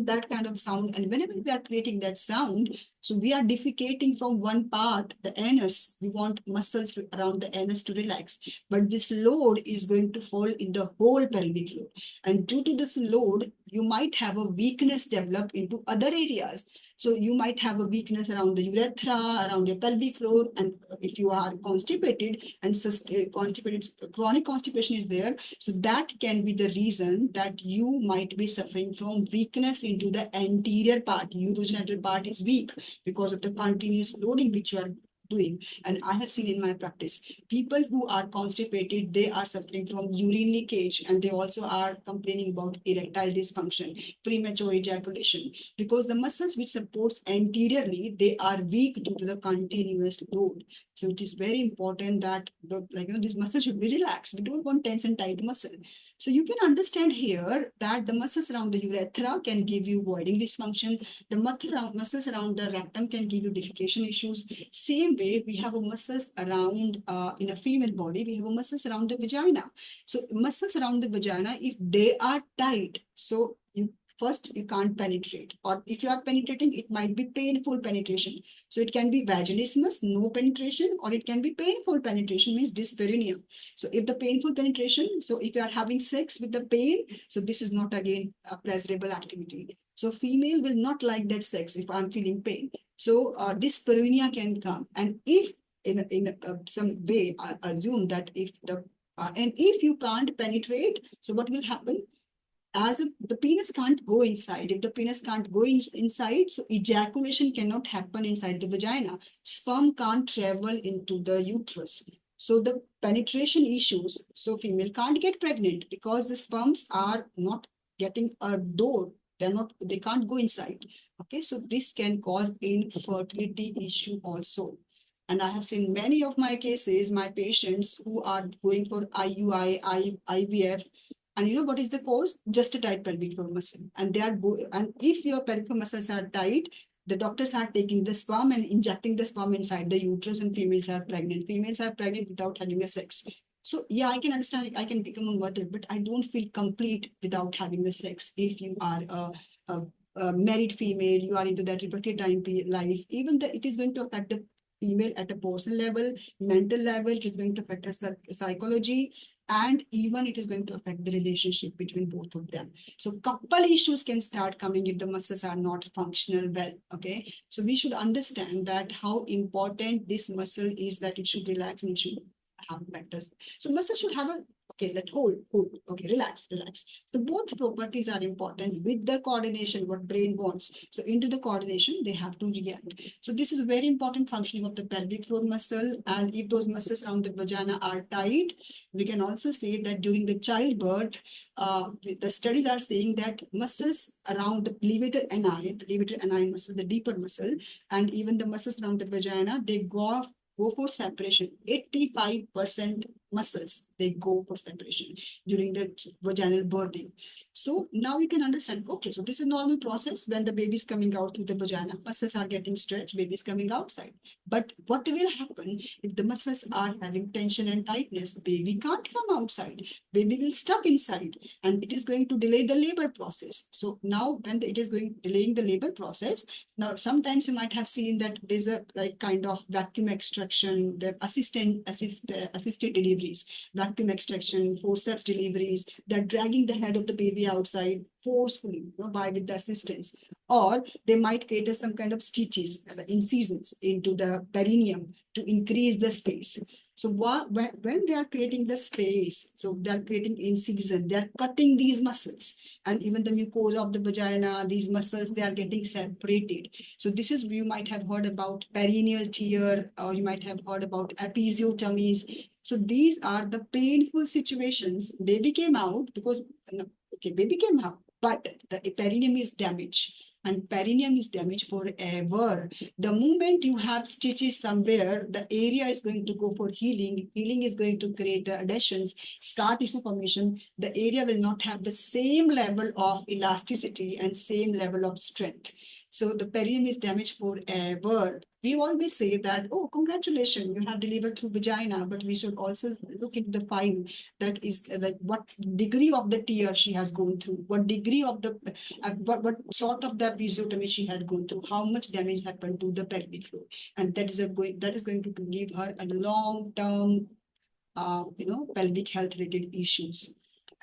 that kind of sound. And whenever we are creating that sound, so we are defecating from one part, the anus. We want muscles around the anus to relax. But this load is going to fall in the whole pelvic floor. And due to this load, you might have a weakness develop into other areas. So you might have a weakness around the urethra, around your pelvic floor. And if you are constipated and constipated, chronic constipation is there, so that can be the reason that you might be suffering from weakness into the anterior part. Urogenital part is weak because of the continuous loading which you are doing. And I have seen in my practice, people who are constipated, they are suffering from urine leakage, and they also are complaining about erectile dysfunction, premature ejaculation, because the muscles which supports anteriorly, they are weak due to the continuous load. So it is very important that this muscle should be relaxed. We don't want tense and tight muscle. So you can understand here that the muscles around the urethra can give you voiding dysfunction. The muscles around the rectum can give you defecation issues. Same way, we have a muscles around, in a female body, we have a muscles around the vagina. So muscles around the vagina, if they are tight, so you can't penetrate. Or if you are penetrating, it might be painful penetration. So it can be vaginismus, no penetration, or it can be painful penetration, means dyspareunia. So if the painful penetration, so if you are having sex with the pain, so this is not again a pleasurable activity. So female will not like that sex if I'm feeling pain. So dyspareunia can come. And if in some way, I assume that if and if you can't penetrate, so what will happen? As if the penis can't go inside. If the penis can't go inside, so ejaculation cannot happen inside the vagina. Sperm can't travel into the uterus. So the penetration issues, so female can't get pregnant because the sperms are not getting a door. They can't go inside. Okay, so this can cause infertility issue also. And I have seen many of my cases, my patients who are going for IUI, IVF, and you know what is the cause? Just a tight pelvic floor muscle. And and if your pelvic floor muscles are tight, the doctors are taking the sperm and injecting the sperm inside the uterus, and females are pregnant. Females are pregnant without having a sex. So yeah, I can understand. I can become a mother, but I don't feel complete without having the sex. If you are a married female, you are into that reproductive time life, even it is going to affect the female at a personal level, mental level. It is going to affect her psychology, and even it is going to affect the relationship between both of them. So couple issues can start coming if the muscles are not functional well. Okay, so we should understand that how important this muscle is, that it should relax and it should have better. So muscle should have a hold. Okay, relax. So both properties are important with the coordination, what brain wants. So into the coordination, they have to react. So this is a very important functioning of the pelvic floor muscle. And if those muscles around the vagina are tight, we can also say that during the childbirth, the studies are saying that muscles around the levator ani muscle, the deeper muscle, and even the muscles around the vagina, they go for separation. 85% muscles, they go for separation during the vaginal birthing. So now you can understand, okay, so this is a normal process when the baby is coming out through the vagina. Muscles are getting stretched, baby is coming outside. But what will happen if the muscles are having tension and tightness? The baby can't come outside. Baby will stuck inside, and it is going to delay the labor process. So now when it is delaying the labor process, now sometimes you might have seen that there's a kind of vacuum extraction, the assisted deliveries, vacuum extraction, forceps deliveries, they're dragging the head of the baby outside forcefully, with the assistance. Or they might create some kind of stitches, incisions into the perineum to increase the space. So when they are creating the space, so they are creating incision, they are cutting these muscles, and even the mucosa of the vagina, these muscles, they are getting separated. So this is, you might have heard about perineal tear, or you might have heard about episiotomies. So these are the painful situations. Baby came out because, no, okay, baby came out, but the perineum is damaged, and perineum is damaged forever. The moment you have stitches somewhere, the area is going to go for healing. Healing is going to create adhesions, scar tissue formation. The area will not have the same level of elasticity and same level of strength. So the perineum is damaged forever. We always say that, oh, congratulations, you have delivered through vagina, but we should also look into the file, that is like what degree of the tear she has gone through, what degree of the, what sort of the episiotomy she had gone through, how much damage happened to the pelvic floor. And that is going to give her a long-term, pelvic health related issues.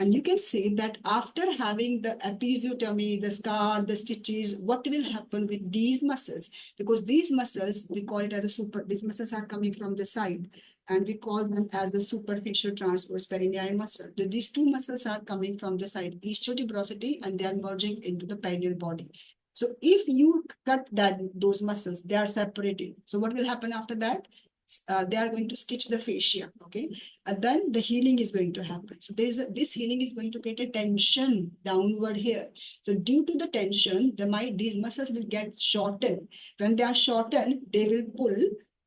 And you can say that after having the episiotomy, the scar, the stitches, what will happen with these muscles? Because these muscles, we call it as these muscles are coming from the side, and we call them as the superficial transverse perineal muscle. These two muscles are coming from the side, ischial tuberosity, and they are merging into the perineal body. So if you cut those muscles, they are separated. So what will happen after that? They are going to stitch the fascia, okay? And then the healing is going to happen. So this healing is going to create a tension downward here. So due to the tension, these muscles will get shortened. When they are shortened, they will pull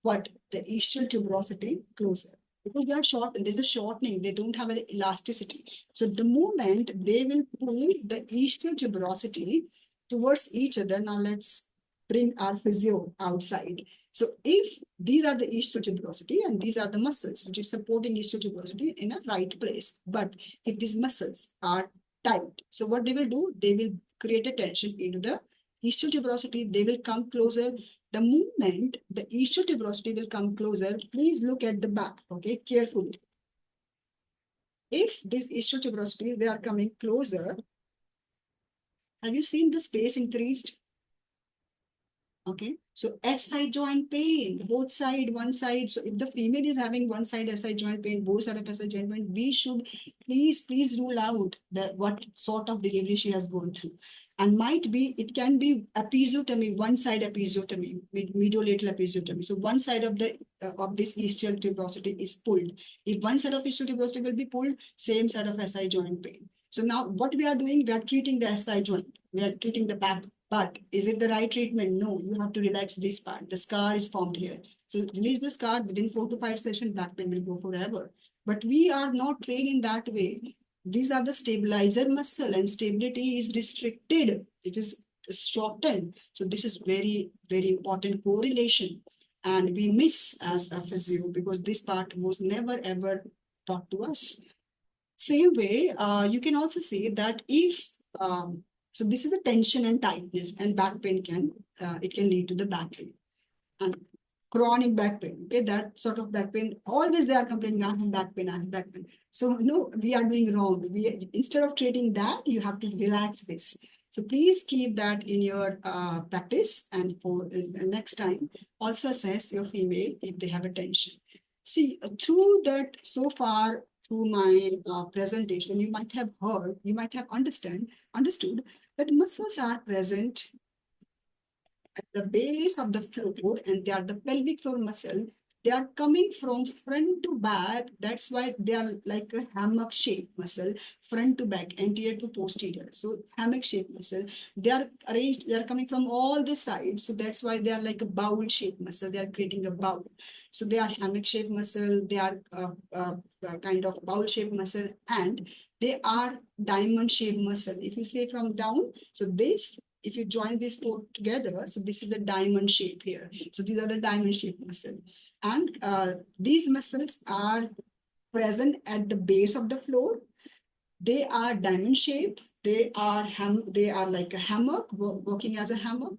what? The ischial tuberosity closer. Because they are short, and there's a shortening, they don't have an elasticity. So the moment they will pull the ischial tuberosity towards each other, now let's bring our physio outside. So if these are the ischial tuberosity and these are the muscles which is supporting ischial tuberosity in a right place, but if these muscles are tight, so what they will do, they will create a tension into the ischial tuberosity. They will come closer. The moment the ischial tuberosity will come closer, please look at the back, okay, carefully. If these ischial tuberosities, they are coming closer, have you seen the space increased? Okay, so SI joint pain, both side, one side. So if the female is having one side SI joint pain, both side of SI joint pain, we should please rule out that what sort of delivery she has gone through. And it can be episiotomy, one side episiotomy, mediolateral episiotomy. So one side of this ischial tuberosity is pulled. If one side of ischial tuberosity will be pulled, same side of SI joint pain. So now what we are doing, we are treating the SI joint. We are treating the back. But is it the right treatment? No, you have to relax this part. The scar is formed here. So release the scar, within 4 to 5 sessions, back pain will go forever. But we are not trained in that way. These are the stabilizer muscle, and stability is restricted. It is shortened. So this is very, very important correlation. And we miss as a physio because this part was never ever taught to us. Same way, you can also say that if so this is a tension and tightness, and back pain it can lead to the back pain and chronic back pain. Okay, that sort of back pain, always they are complaining, I have back pain, I have back pain. So no, we are doing wrong. Instead of treating that, you have to relax this. So please keep that in your practice, and for next time, also assess your female if they have a tension. See, through that so far, through my presentation, you might have heard, you might have understood that muscles are present at the base of the floor, and they are the pelvic floor muscle. They are coming from front to back. That's why they are like a hammock shaped muscle, front to back, anterior to posterior. So hammock shaped muscle. They are arranged, they are coming from all the sides. So that's why they are like a bowl shaped muscle. They are creating a bowl. So they are hammock shaped muscle. They are kind of bowl shaped muscle, and they are diamond shaped muscle. If you say from down, so this, if you join these four together, so this is a diamond shape here. So these are the diamond shaped muscle. And these muscles are present at the base of the floor. They are diamond shaped. They are like a hammock, working as a hammock.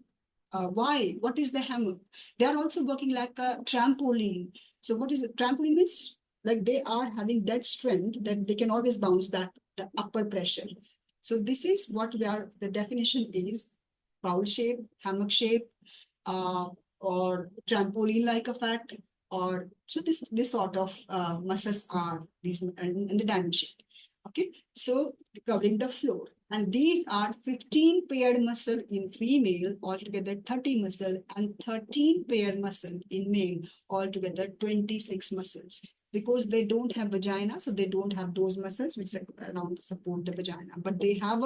Why? What is the hammock? They are also working like a trampoline. So what is a trampoline means? Like they are having that strength that they can always bounce back the upper pressure. So this is what the definition is: bowl shape, hammock shape, or trampoline-like effect, or so this sort of muscles are these in the diamond shape. Okay, so covering the floor. And these are 15 paired muscle in female, altogether 30 muscle, and 13 paired muscle in male, altogether 26 muscles. Because they don't have vagina, so they don't have those muscles which around support the vagina, but they have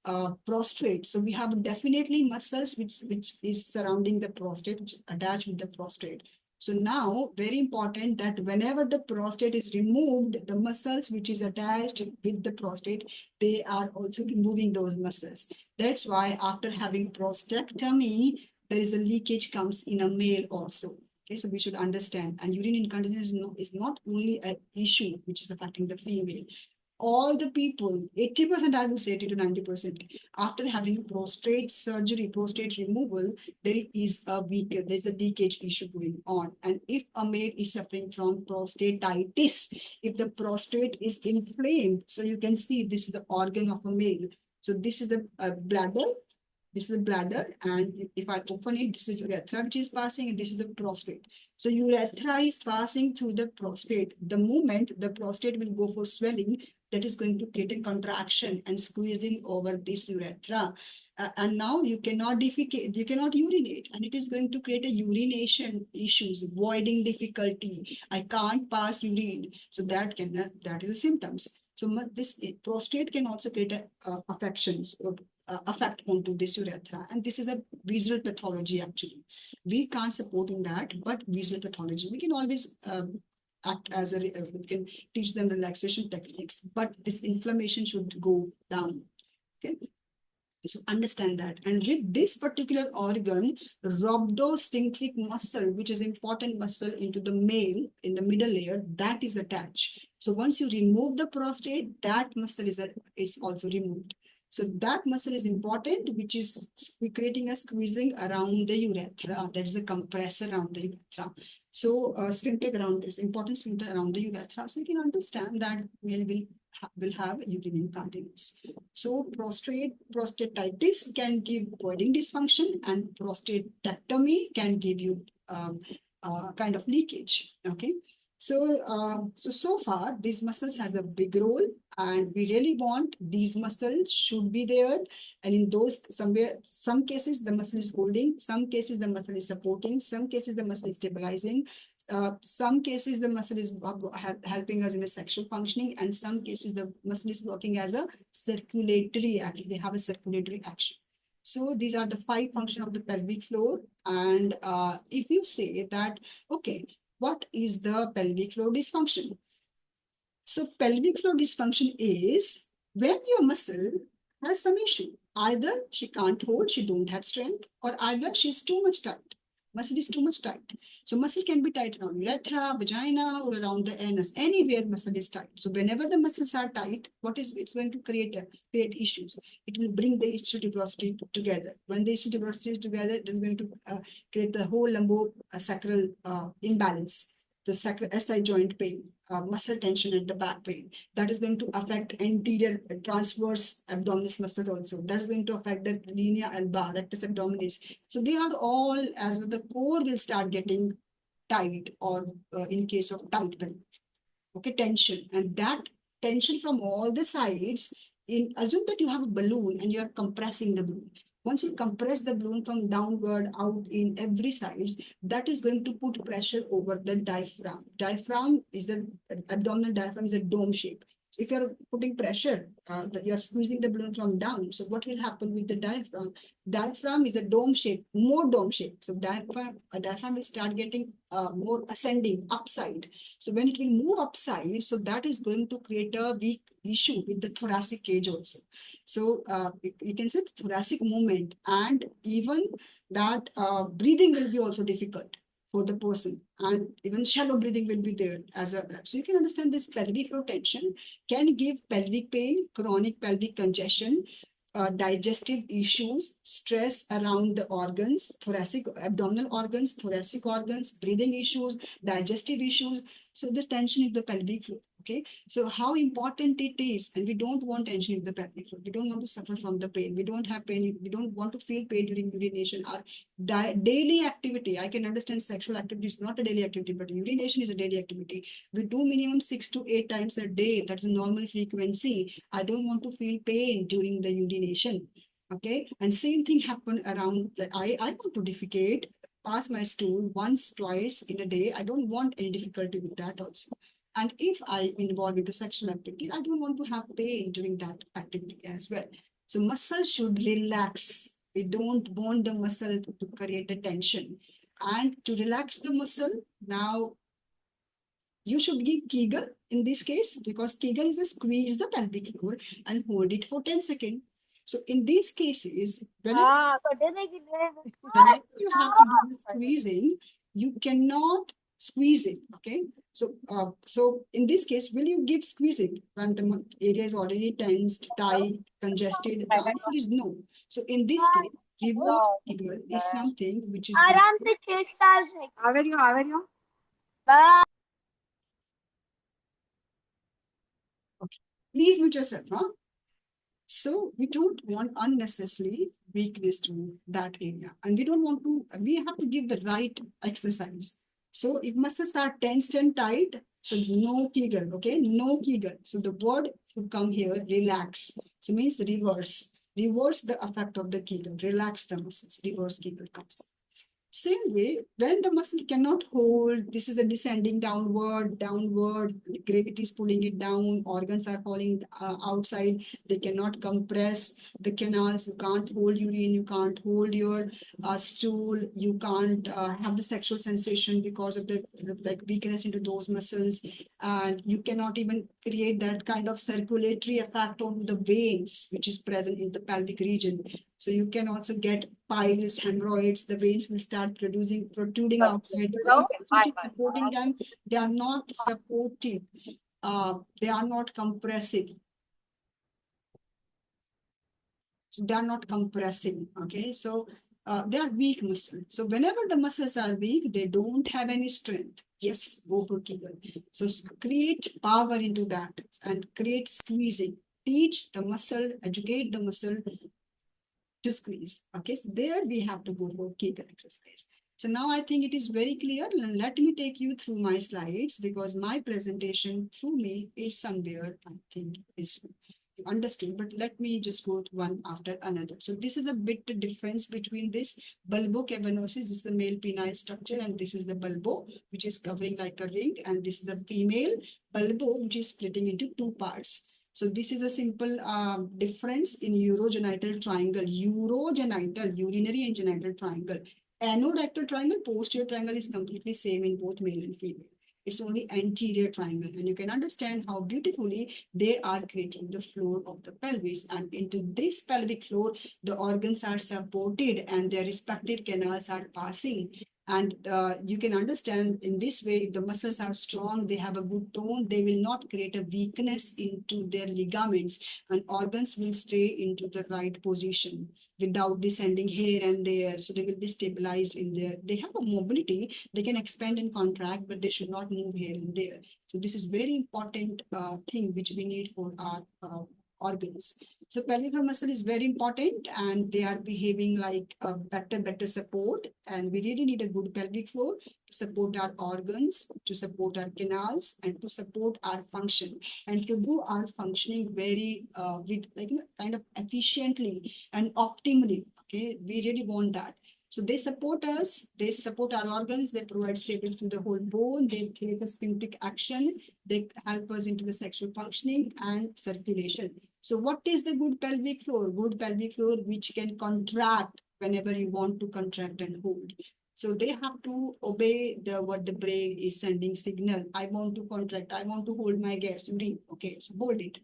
a prostate. So we have definitely muscles which is surrounding the prostate, which is attached with the prostate. So now, very important that whenever the prostate is removed, the muscles which is attached with the prostate, they are also removing those muscles. That's why after having prostatectomy, there is a leakage comes in a male also. Okay, so we should understand. And urine incontinence is not only an issue which is affecting the female. All the people, 80%, I will say 80 to 90%, after having prostate surgery, prostate removal, there's a leakage issue going on. And if a male is suffering from prostatitis, if the prostate is inflamed, so you can see this is the organ of a male. So this is a bladder. This is the bladder, and if I open it, this is urethra which is passing, and this is the prostate. So urethra is passing through the prostate. The moment the prostate will go for swelling, that is going to create a contraction and squeezing over this urethra. And now you cannot defecate, you cannot urinate, and it is going to create a urination issues, voiding difficulty. I can't pass urine. So that is the symptoms. So this prostate can also create affections or effect onto this urethra, and this is a visual pathology. Actually, we can't support in that, but visual pathology we can always act as we can teach them relaxation techniques, but this inflammation should go down. Okay, so understand that. And with this particular organ, rhabdosphincteric muscle, which is important muscle into the male in the middle layer, that is attached. So once you remove the prostate, that muscle is also removed. So that muscle is important, which is creating a squeezing around the urethra. That is a compressor around the urethra. So sphincter around this, important sphincter around the urethra. So you can understand that will have urine incontinence. So prostatitis can give voiding dysfunction, and prostatectomy can give you kind of leakage. Okay. So far, these muscles has a big role, and we really want these muscles should be there. And in some cases, the muscle is holding, some cases the muscle is supporting, some cases the muscle is stabilizing, some cases the muscle is helping us in a sexual functioning, and some cases the muscle is working as a circulatory action. They have a circulatory action. So these are the 5 functions of the pelvic floor. And if you say that, okay, what is the pelvic floor dysfunction? So pelvic floor dysfunction is when your muscle has some issue. Either she can't hold, she don't have strength, or either she's too much tight. Muscle is too much tight. So muscle can be tight around urethra, vagina, or around the anus. Anywhere muscle is tight. So whenever the muscles are tight, it's going to create issues. It will bring the ischial tuberosity together. When the ischial tuberosity is together, it is going to create the whole lumbosacral imbalance, the sacral SI joint pain, muscle tension at the back pain. That is going to affect anterior transverse abdominis muscles also. That is going to affect the linea alba, rectus abdominis. So they are all, as the core will start getting tight, or in case of tight belly. Okay, tension. And that tension from all the sides, assume that you have a balloon and you are compressing the balloon. Once you compress the balloon from downward out in every sides, that is going to put pressure over the diaphragm. Abdominal diaphragm is a dome shape. If you're putting pressure, you're squeezing the balloon from down. So what will happen with the diaphragm? Diaphragm is a dome shape, more dome shape. So diaphragm will start getting more ascending upside. So when it will move upside, so that is going to create a weak issue with the thoracic cage also. So you can say thoracic movement, and even that breathing will be also difficult for the person, and even shallow breathing will be there so you can understand this pelvic floor tension can give pelvic pain, chronic pelvic congestion, digestive issues, stress around the organs, abdominal organs, thoracic organs, breathing issues, digestive issues. So the tension in the pelvic floor. Okay, so how important it is, and we don't want tension in the pelvic floor. We don't want to suffer from the pain. We don't have pain. We don't want to feel pain during urination. Our daily activity, I can understand sexual activity is not a daily activity, but urination is a daily activity. We do minimum 6 to 8 times a day. That's a normal frequency. I don't want to feel pain during the urination. Okay, and same thing happen around. Like I want to defecate, pass my stool once, twice in a day. I don't want any difficulty with that also. And if I involve into sexual activity, I don't want to have pain during that activity as well. So muscle should relax. We don't want the muscle to create a tension. And to relax the muscle, now you should give Kegel in this case, because Kegel is a squeeze the pelvic floor and hold it for 10 seconds. So in these cases, whenever you have to do the squeezing, you cannot squeeze it. Okay. So in this case, will you give squeezing when the area is already tensed, tight, congested? The answer is no. So in this case, reverse Kegel is something which is okay. Please mute yourself, huh? So we don't want unnecessarily weakness to that area. And we don't want to, we have to give the right exercise. So if muscles are tensed and tight, so no Kegel, okay? No Kegel. So the word should come here, relax. So means reverse. Reverse the effect of the Kegel. Relax the muscles. Reverse Kegel comes. Same way, when the muscles cannot hold, this is a descending downward, gravity is pulling it down, organs are falling outside, they cannot compress the canals, you can't hold urine, you can't hold your stool, you can't have the sexual sensation because of the like weakness into those muscles, and you cannot even create that kind of circulatory effect on the veins, which is present in the pelvic region. So you can also get piles, hemorrhoids, the veins will start protruding outside. Supporting them, they are not supportive. They are not compressive. So they are not compressing, okay? So they are weak muscles. So whenever the muscles are weak, they don't have any strength. Yes, go for Kegel. So create power into that and create squeezing. Teach the muscle, educate the muscle to squeeze. Okay, so there we have to go for Kegel exercise. So now I think it is very clear. Let me take you through my slides, because my presentation through me is somewhere, I think, is understood, but let me just go one after another. So this is a bit difference between this bulbocavernosus, this is the male penile structure, and this is the bulbo, which is covering like a ring, and this is the female bulbo, which is splitting into two parts. So this is a simple difference in urogenital triangle, urinary and genital triangle. Anorectal triangle, posterior triangle is completely same in both male and female. It's only anterior triangle, and you can understand how beautifully they are creating the floor of the pelvis, and into this pelvic floor, the organs are supported and their respective canals are passing. And you can understand in this way, if the muscles are strong, they have a good tone, they will not create a weakness into their ligaments, and organs will stay into the right position without descending here and there. So they will be stabilized in there. They have a mobility, they can expand and contract, but they should not move here and there. So this is very important thing which we need for our organs. So pelvic floor muscle is very important, and they are behaving like a better support. And we really need a good pelvic floor to support our organs, to support our canals, and to support our function, and to do our functioning very with like kind of efficiently and optimally. Okay, we really want that. So they support us, they support our organs, they provide stability to the whole bone, they create a sphincteric action, they help us into the sexual functioning and circulation. So what is the good pelvic floor? Good pelvic floor which can contract whenever you want to contract and hold. So they have to obey what the brain is sending signal. I want to contract, I want to hold my gas, urine. Okay, so hold it.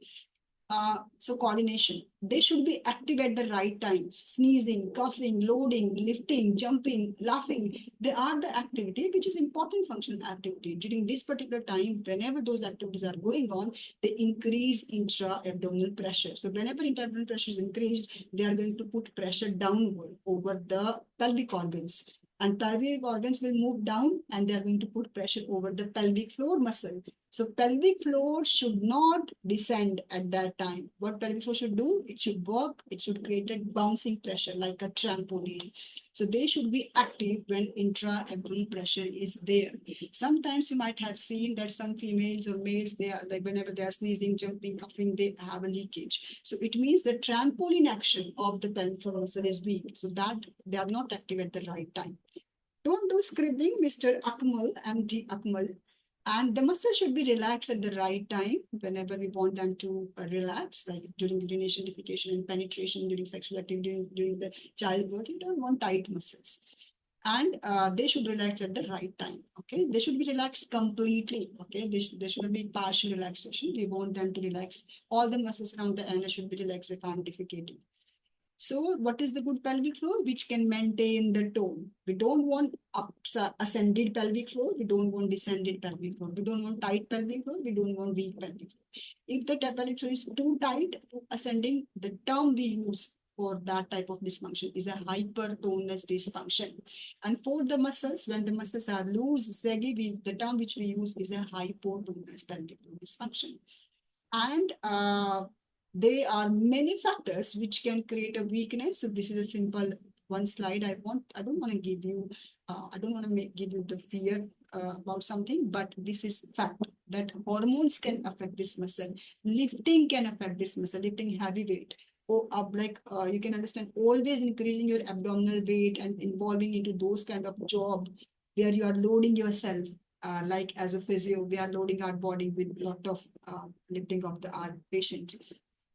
So coordination, they should be active at the right times. Sneezing, coughing, loading, lifting, jumping, laughing. They are the activity which is important functional activity. During this particular time, whenever those activities are going on, they increase intra-abdominal pressure. So whenever intra-abdominal pressure is increased, they are going to put pressure downward over the pelvic organs. and pelvic organs will move down and they are going to put pressure over the pelvic floor muscle. So pelvic floor should not descend at that time. What pelvic floor should do? It should work. It should create a bouncing pressure like a trampoline. So they should be active when intra-abdominal pressure is there. Sometimes you might have seen that some females or males, they are like whenever they are sneezing, jumping, coughing, they have a leakage. So it means the trampoline action of the pelvic floor muscle is weak. So that they are not active at the right time. Don't do scribbling, Mr. Akmal, MD Akmal. And the muscle should be relaxed at the right time whenever we want them to relax, like during urination, defecation, and penetration, during sexual activity, during the childbirth. You don't want tight muscles. And they should relax at the right time. Okay, they should be relaxed completely. Okay, they shouldn't be partial relaxation. We want them to relax. All the muscles around the anus should be relaxed if I'm defecating. So what is the good pelvic floor? Which can maintain the tone. We don't want ascended pelvic floor. We don't want descended pelvic floor. We don't want tight pelvic floor. We don't want weak pelvic floor. If the pelvic floor is too tight, too ascending, the term we use for that type of dysfunction is a hypertonous dysfunction. And for the muscles, when the muscles are loose, saggy, the term which we use is a hypotonous pelvic floor dysfunction. And there are many factors which can create a weakness. So this is a simple one slide. I don't want to give you, I don't want to give you the fear about something, but this is fact that hormones can affect this muscle. Lifting can affect this muscle, lifting heavy weight. Or you can understand, always increasing your abdominal weight and involving into those kind of job where you are loading yourself. Like as a physio, we are loading our body with a lot of lifting of our patient.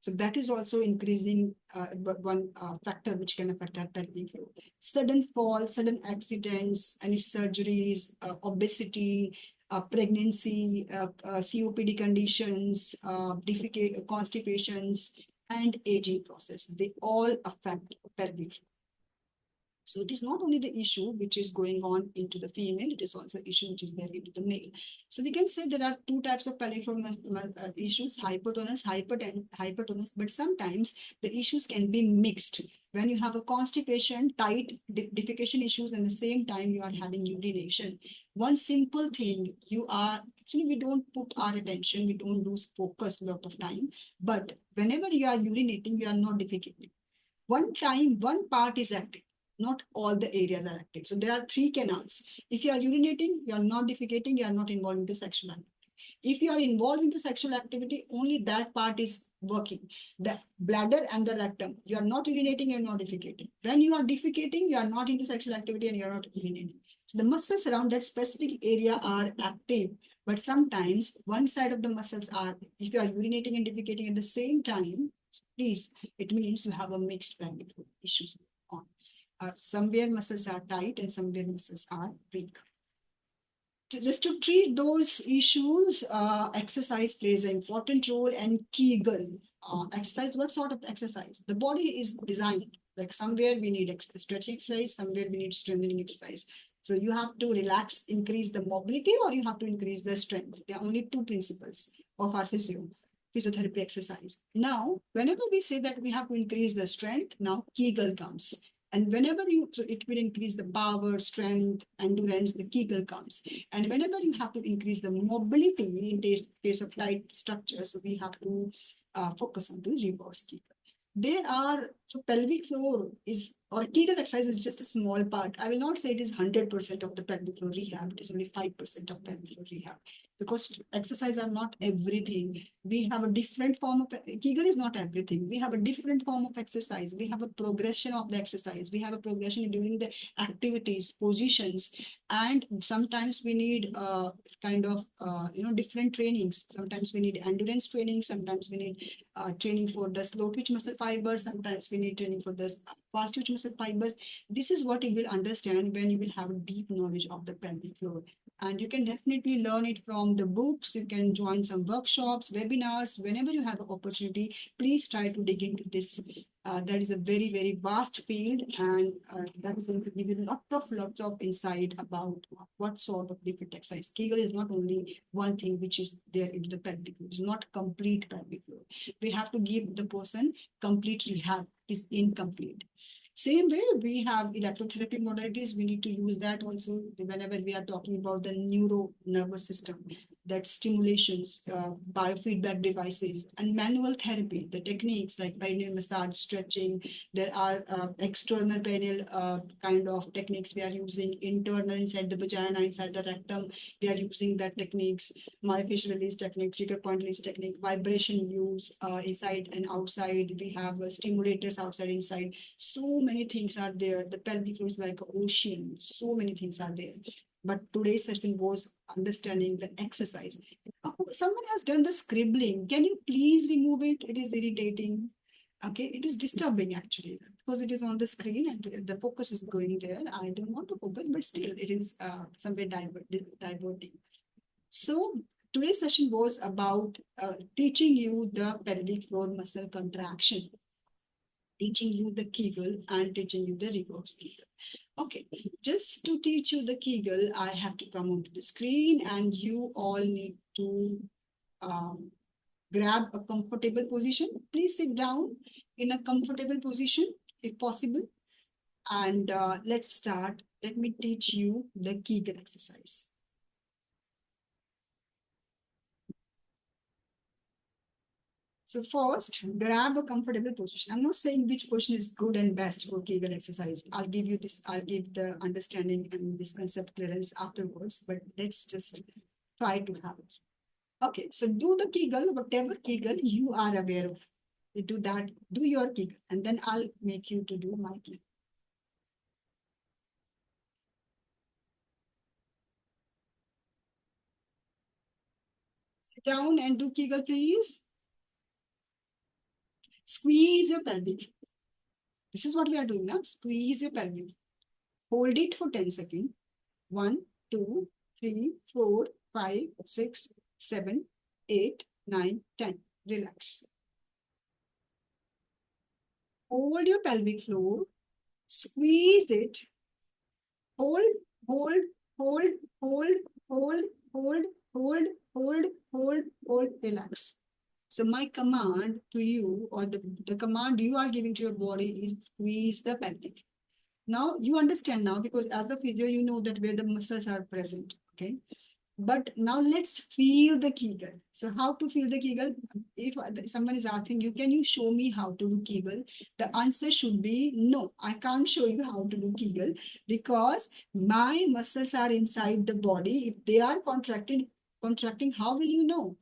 So that is also increasing one factor which can affect our pelvic floor. Sudden fall, sudden accidents, any surgeries, obesity, pregnancy, COPD conditions, constipations, and aging process. They all affect pelvic floor. So it is not only the issue which is going on into the female, it is also issue which is there into the male. So we can say there are two types of pelvic floor issues, hypertonous, but sometimes the issues can be mixed. When you have a constipation, tight defecation issues, and the same time you are having urination. One simple thing, we don't put our attention, we don't lose focus a lot of time, but whenever you are urinating, you are not defecating. One time, one part is active. Not all the areas are active. So there are three canals. If you are urinating, you are not defecating, you are not involved into sexual activity. If you are involved into sexual activity, only that part is working. The bladder and the rectum, you are not urinating, you are not defecating. When you are defecating, you are not into sexual activity and you are not urinating. So the muscles around that specific area are active. But sometimes one side of the muscles are, if you are urinating and defecating at the same time, please, it means you have a mixed pelvic issues on. Somewhere muscles are tight and somewhere muscles are weak. Just to treat those issues, exercise plays an important role. And Kegel exercise, what sort of exercise? The body is designed, like somewhere we need stretching exercise, somewhere we need strengthening exercise. So you have to relax, increase the mobility, or you have to increase the strength. There are only two principles of our physiotherapy exercise. Now, whenever we say that we have to increase the strength, now Kegel comes. And whenever it will increase the power, strength, endurance, the Kegel comes. And whenever you have to increase the mobility in case of tight structures, so we have to focus on the reverse Kegel. So pelvic floor or Kegel exercise is just a small part. I will not say it is 100% of the pelvic floor rehab. It is only 5% of pelvic floor rehab. Because exercise are not everything. We have a different form of, Kegel is not everything. We have a different form of exercise. We have a progression of the exercise. We have a progression during the activities, positions, and sometimes we need different trainings. Sometimes we need endurance training. Sometimes we need training for the slow twitch muscle fibers. Sometimes we need training for the fast twitch muscle fibers. This is what you will understand when you will have a deep knowledge of the pelvic floor. And you can definitely learn it from the books. You can join some workshops, webinars. Whenever you have an opportunity, please try to dig into this. That is a very, very vast field, and that is going to give you lots of insight about what sort of different exercise. Kegel is not only one thing which is there into the pelvic floor. It's not complete pelvic floor. We have to give the person complete rehab. It is incomplete. Same way, we have electrotherapy modalities. We need to use that also whenever we are talking about the neuro nervous system, that stimulations, biofeedback devices, and manual therapy, the techniques like perineal massage, stretching. There are external perineal kind of techniques we are using, internal inside the vagina, inside the rectum. We are using that techniques, myofascial release technique, trigger point release technique, vibration use inside and outside. We have stimulators outside, inside. So many things are there. The pelvic floor is like an ocean. So many things are there. But today's session was understanding the exercise. Oh, someone has done the scribbling. Can you please remove it? It is irritating. Okay, it is disturbing actually because it is on the screen and the focus is going there. I don't want to focus, but still it is somewhere diverting. So today's session was about teaching you the pelvic floor muscle contraction, teaching you the Kegel and teaching you the reverse Kegel. Okay, just to teach you the Kegel, I have to come onto the screen and you all need to grab a comfortable position. Please sit down in a comfortable position if possible. And let's start. Let me teach you the Kegel exercise. So first, grab a comfortable position. I'm not saying which position is good and best for Kegel exercise. I'll give you this, I'll give the understanding and this concept clearance afterwards, but let's just try to have it. Okay, so do the Kegel, whatever Kegel you are aware of. You do that, do your Kegel, and then I'll make you to do my Kegel. Sit down and do Kegel, please. Squeeze your pelvic. This is what we are doing now. Squeeze your pelvic. Hold it for 10 seconds. 1, 2, 3, 4, 5, 6, 7, 8, 9, 10. Relax. Hold your pelvic floor. Squeeze it. Hold, hold, hold, hold, hold, hold, hold, hold, hold, hold. Relax. So my command to you, or the command you are giving to your body, is squeeze the pelvic. Now you understand now, because as a physio, you know that where the muscles are present. Okay. But now let's feel the Kegel. So how to feel the Kegel? If someone is asking you, can you show me how to do Kegel? The answer should be no, I can't show you how to do Kegel because my muscles are inside the body. If they are contracting, how will you know?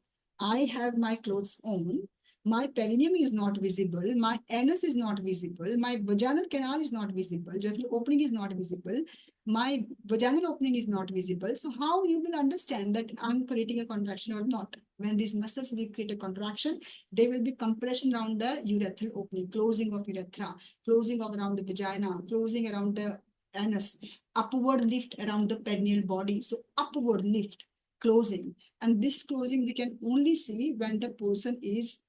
I have my clothes on. My perineum is not visible. My anus is not visible. My vaginal canal is not visible. Urethral opening is not visible. My vaginal opening is not visible. So how you will understand that I'm creating a contraction or not? When these muscles will create a contraction, there will be compression around the urethral opening, closing of urethra, closing of around the vagina, closing around the anus, upward lift around the perineal body. So upward lift, closing. And this closing we can only see when the person is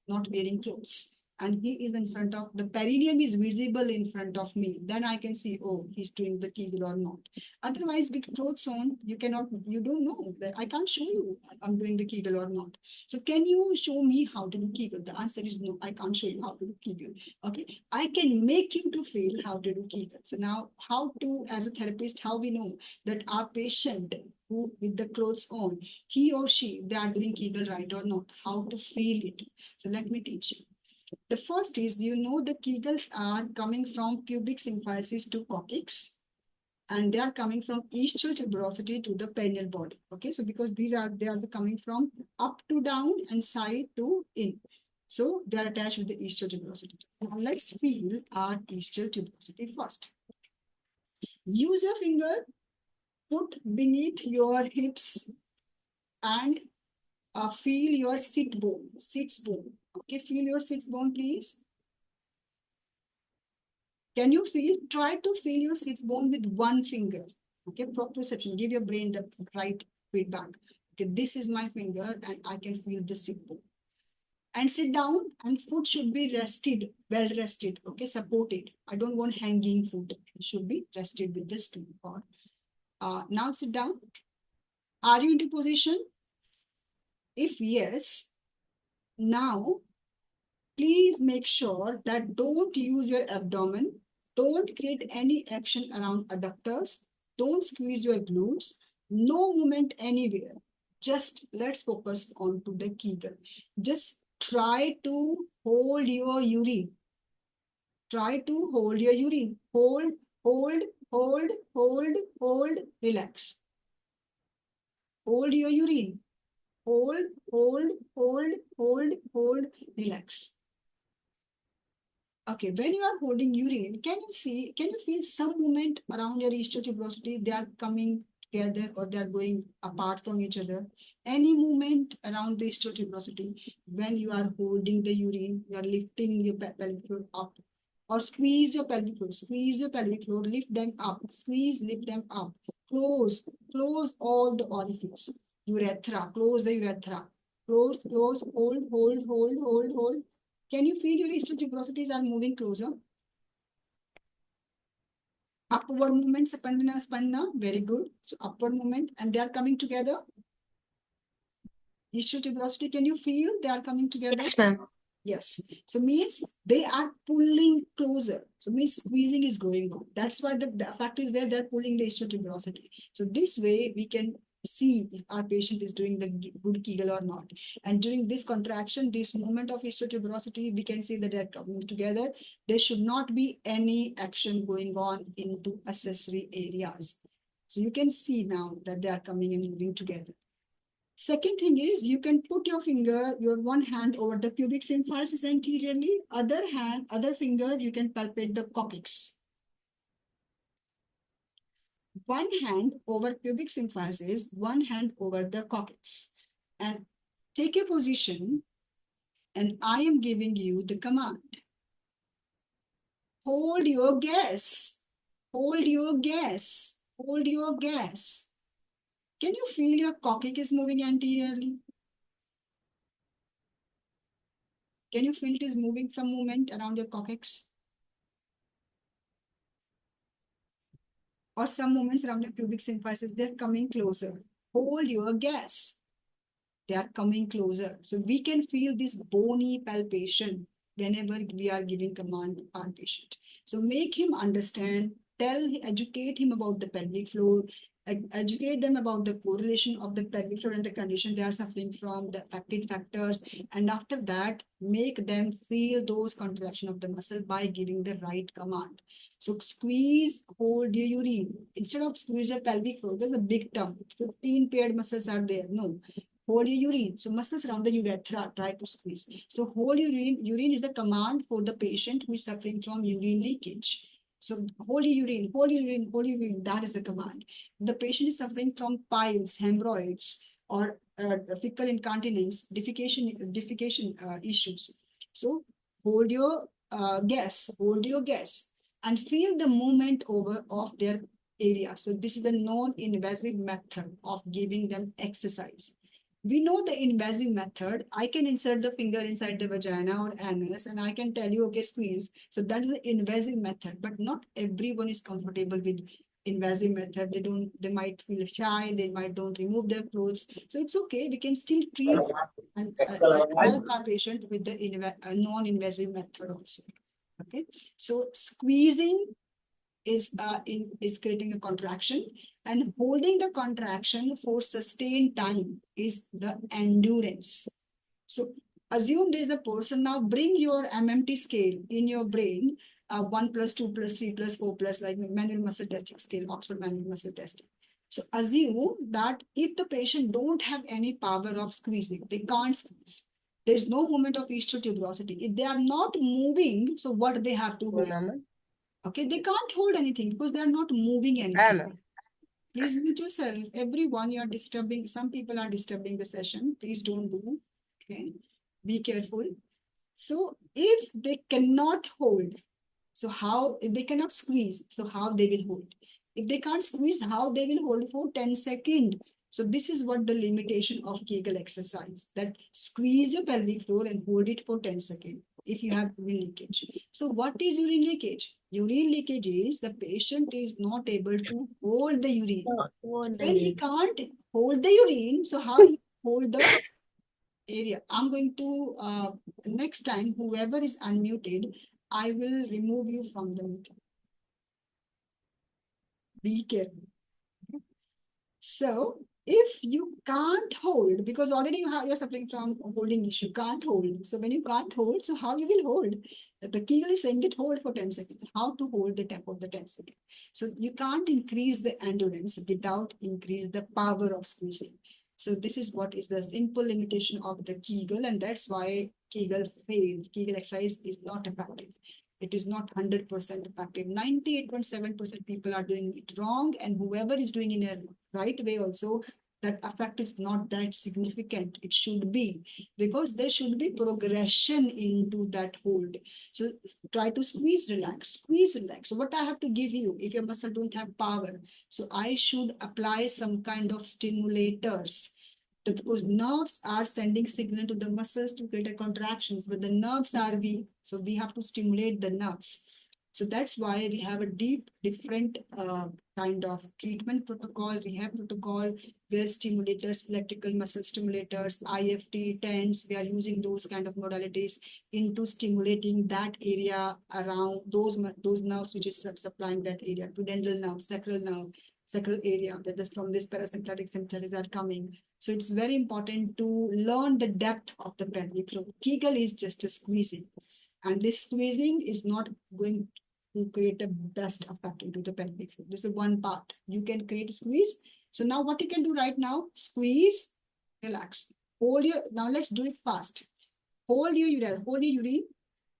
not wearing clothes. And he is in front of, the perineum is visible in front of me. Then I can see, oh, he's doing the Kegel or not. Otherwise, with clothes on, you cannot, you don't know. I can't show you I'm doing the Kegel or not. So can you show me how to do Kegel? The answer is no, I can't show you how to do Kegel. Okay, I can make you to feel how to do Kegel. So now how to, as a therapist, how we know that our patient who with the clothes on, he or she, they are doing Kegel right or not, how to feel it. So let me teach you. The first is, you know, the Kegels are coming from pubic symphysis to coccyx, and they are coming from ischial tuberosity to the perineal body. Okay, so because they are coming from up to down and side to in. So they are attached with the ischial tuberosity. Now let's feel our ischial tuberosity first. Use your finger, put beneath your hips, and feel your sits bone. Okay, feel your sits bone, please. Can you feel? Try to feel your sits bone with one finger. Okay, proprioception. Give your brain the right feedback. Okay, this is my finger and I can feel the sit bone. And sit down, and foot should be rested, well rested. Okay, supported. I don't want hanging foot. It should be rested with this stool. Now sit down. Are you into position? If yes, now please make sure that don't use your abdomen. Don't create any action around adductors. Don't squeeze your glutes. No movement anywhere. Just let's focus on to the Kegel. Just try to hold your urine. Try to hold your urine. Hold, hold, hold, hold, hold, relax. Hold your urine. Hold, hold, hold, hold, hold, relax. Okay, when you are holding urine, can you feel some movement around your ischial tuberosity? They are coming together or they are going apart from each other. Any movement around the ischial tuberosity when you are holding the urine, you are lifting your pelvic floor up or squeeze your pelvic floor, lift them up, squeeze, lift them up, close all the orifice, urethra, close the urethra, close, hold. Can you feel your ischial tuberosities are moving closer? Upward movement, spandana, very good. So upward movement, and they are coming together. Ischial tuberosity, can you feel they are coming together? Yes, ma'am. Yes. So means they are pulling closer. So means squeezing is going on. That's why the fact is there, they're pulling the ischial tuberosity. So this way we can see if our patient is doing the good Kegel or not. And during this contraction, this movement of ischial tuberosity, we can see that they're coming together. There should not be any action going on into accessory areas. So you can see now that they are coming and moving together. Second thing is you can put your one hand over the pubic symphysis anteriorly, other finger, you can palpate the coccyx. One hand over pubic symphysis, one hand over the coccyx. And take a position, and I am giving you the command. Hold your gas. Hold your gas. Hold your gas. Can you feel your coccyx is moving anteriorly? Can you feel it is moving some movement around your coccyx? Or some movements around your pubic symphysis, they're coming closer. Hold your gas. They are coming closer. So we can feel this bony palpation whenever we are giving command to our patient. So make him understand, educate him about the pelvic floor, educate them about the correlation of the pelvic floor and the condition they are suffering from, the affected factors, and after that, make them feel those contraction of the muscle by giving the right command. So squeeze, hold your urine. Instead of squeeze your pelvic floor, there's a big term. 15 paired muscles are there. No. Hold your urine. So muscles around the urethra, try to squeeze. So hold your urine. Urine is the command for the patient who is suffering from urine leakage. So hold your urine, hold your urine, hold your urine. That is the command. The patient is suffering from piles, hemorrhoids, or fecal incontinence, defecation issues. So hold your gas, and feel the movement over of their area. So this is the non-invasive method of giving them exercise. We know the invasive method. I can insert the finger inside the vagina or anus and I can tell you, okay, squeeze. So that is the invasive method, but not everyone is comfortable with invasive method. They might feel shy, they might don't remove their clothes. So it's okay. We can still treat and help our patient with the non-invasive method also. Okay. So squeezing is creating a contraction, and holding the contraction for sustained time is the endurance. So assume there's a person. Now bring your MMT scale in your brain, 1 plus 2 plus 3 plus 4 plus, like manual muscle testing scale, Oxford manual muscle testing. So assume that if the patient don't have any power of squeezing, they can't squeeze. There's no movement of ischial tuberosity. If they are not moving, so what they have to hold? Okay, they can't hold anything because they are not moving anything. Please mute yourself. Everyone, you are disturbing. Some people are disturbing the session. Please don't do. Okay, be careful. So if they cannot hold, so how, if they cannot squeeze, so how they will hold? If they can't squeeze, how they will hold for 10 seconds? So this is what the limitation of Kegel exercise, that squeeze your pelvic floor and hold it for 10 seconds if you have urine leakage. So what is urine leakage? Urine leakage is the patient is not able to hold the urine. When he can't hold the urine, so how he hold the area. I'm going to, next time, whoever is unmuted, I will remove you from the meeting. Be careful. So if you can't hold, because already you're suffering from a holding issue, can't hold. So when you can't hold, so how you will hold? The Kegel is saying that hold for 10 seconds. How to hold the tempo of the 10 seconds. So you can't increase the endurance without increase the power of squeezing. So this is what is the simple limitation of the Kegel, and that's why Kegel failed. Kegel exercise is not effective. It is not 100% effective. 98.7% people are doing it wrong, and whoever is doing in a right way also, that effect is not that significant. It should be, because there should be progression into that hold. So try to squeeze, relax, squeeze, relax. So what I have to give you, if your muscle don't have power, so I should apply some kind of stimulators, because nerves are sending signal to the muscles to create a contractions, but the nerves are weak. So we have to stimulate the nerves. So that's why we have a different kind of treatment protocol, rehab protocol, where stimulators, electrical muscle stimulators, IFT, TENS, we are using those kind of modalities into stimulating that area around those nerves which is supplying that area, pudendal nerve, sacral area, that is from this parasympathetic sympathetics are coming. So it's very important to learn the depth of the pelvic floor. Kegel is just a squeezing, and this squeezing is not going to create a best effect into the pelvic floor. This is one part. You can create a squeeze. So now what you can do right now, squeeze, relax. Hold your, now let's do it fast. Hold your urine,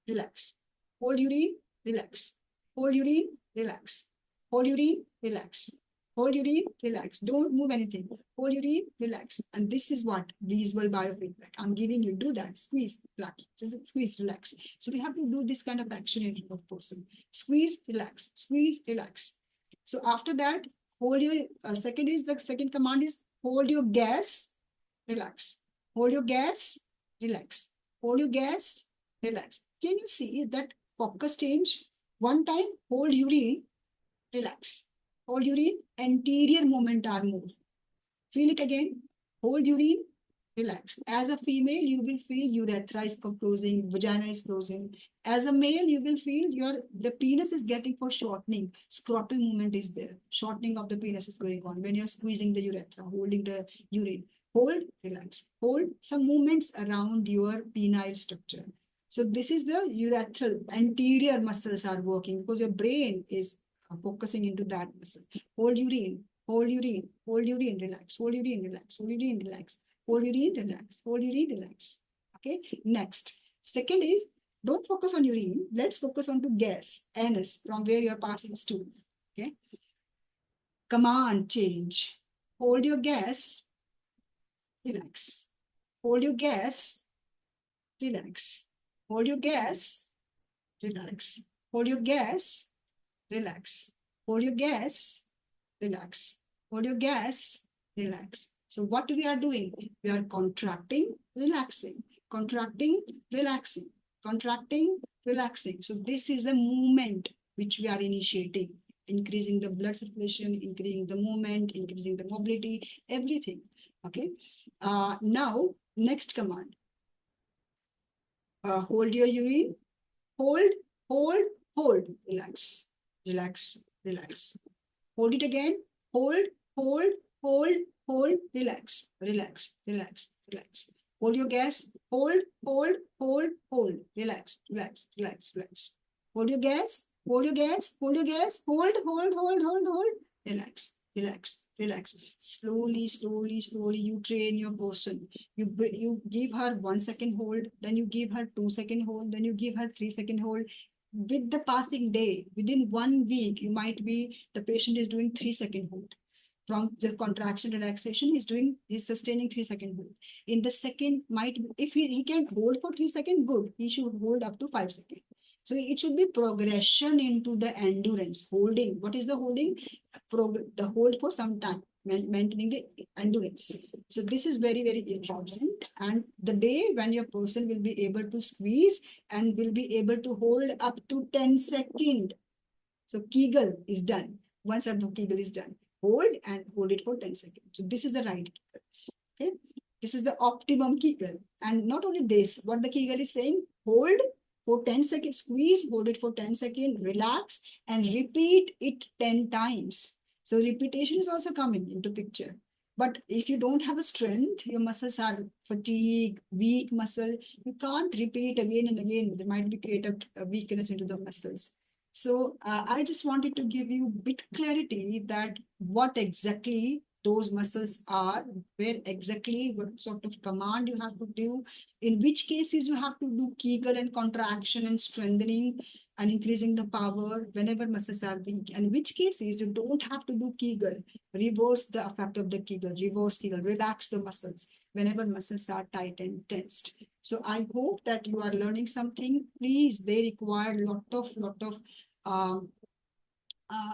relax. Hold urine, relax. Hold urine, relax. Hold urine, relax. Hold urine, relax. Don't move anything. Hold urine, relax. And this is what visual biofeedback. I'm giving you, do that. Squeeze, relax. Just squeeze, relax. So we have to do this kind of action in front of person. Squeeze, relax. Squeeze, relax. So after that, hold your, the second command is hold your gas, relax. Hold your gas, relax. Hold your gas, relax. Can you see that focus change? One time, hold urine, relax. Hold urine, anterior movement are more. Feel it again. Hold urine, relax. As a female, you will feel urethra is closing, vagina is closing. As a male, you will feel the penis is getting for shortening. Scrotal movement is there. Shortening of the penis is going on when you're squeezing the urethra, holding the urine. Hold, relax. Hold some movements around your penile structure. So this is the urethral anterior muscles are working because your brain is focusing into that muscle. Hold urine, hold urine, hold urine, relax, hold urine, relax, hold urine, relax, hold urine, relax, hold urine, relax. Okay, next. Second is, don't focus on urine. Let's focus on to gas, anus, from where you're passing stool. Okay. Command change. Hold your gas, relax. Hold your gas, relax. Hold your gas, relax. Hold your gas, relax. Hold your gas, relax. Hold your gas, relax. So what we are doing? We are contracting, relaxing, contracting, relaxing, contracting, relaxing. So this is the movement which we are initiating, increasing the blood circulation, increasing the movement, increasing the mobility, everything. Okay. Now, next command. Hold your urine, hold, hold, hold, relax, relax, relax. Hold it again, hold, hold, hold, hold, relax, relax, relax, relax. Hold your gas, hold, hold, hold, hold, relax, relax, relax, relax. Hold your gas, hold your gas, hold your gas, hold, hold, hold, hold, hold, relax, relax, relax. Slowly, slowly, slowly, you train your person. You give her 1 second hold, then you give her 2 second hold, then you give her 3 second hold. With the passing day, within 1 week, you might be, the patient is doing 3 second hold. From the contraction relaxation, he's sustaining 3 second hold. In the second, if he can hold for 3 seconds, good. He should hold up to 5 seconds. So it should be progression into the endurance. Holding. What is the holding? The hold for some time, maintaining the endurance. So this is very, very important. And the day when your person will be able to squeeze and will be able to hold up to 10 seconds. So Kegel is done. Once the Kegel is done, hold and hold it for 10 seconds. So this is the right Kegel. Okay. This is the optimum Kegel. And not only this, what the Kegel is saying, hold for 10 seconds, squeeze, hold it for 10 seconds, relax, and repeat it 10 times. So repetition is also coming into picture. But if you don't have a strength, your muscles are fatigued, weak muscle, you can't repeat again and again. There might be created a weakness into the muscles. So I just wanted to give you a bit clarity that what exactly those muscles are, where exactly what sort of command you have to do, in which cases you have to do Kegel and contraction and strengthening and increasing the power whenever muscles are weak, and which cases you don't have to do Kegel, reverse the effect of the Kegel, reverse Kegel, relax the muscles whenever muscles are tight and tensed. So I hope that you are learning something. Please, they require lot of um,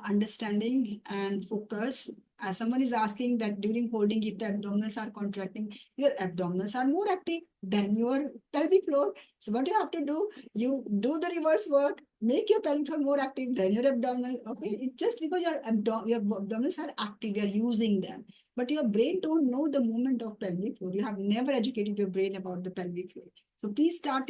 understanding and focus. As someone is asking that during holding, if the abdominals are contracting, your abdominals are more active than your pelvic floor. So what you have to do, you do the reverse work, make your pelvic floor more active than your abdominal. Okay, it's just because your abdominals are active, you are using them. But your brain don't know the movement of pelvic floor. You have never educated your brain about the pelvic floor. So please start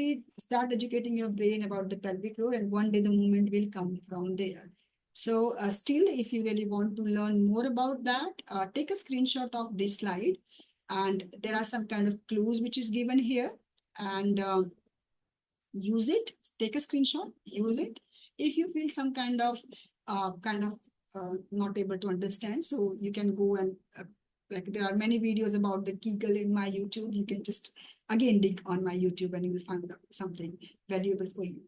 educating your brain about the pelvic floor, and one day the movement will come from there. So still, if you really want to learn more about that, take a screenshot of this slide. And there are some kind of clues which is given here. And use it, take a screenshot, use it. If you feel some kind of not able to understand, so you can go and like there are many videos about the Kegel in my YouTube. You can just again dig on my YouTube and you will find something valuable for you.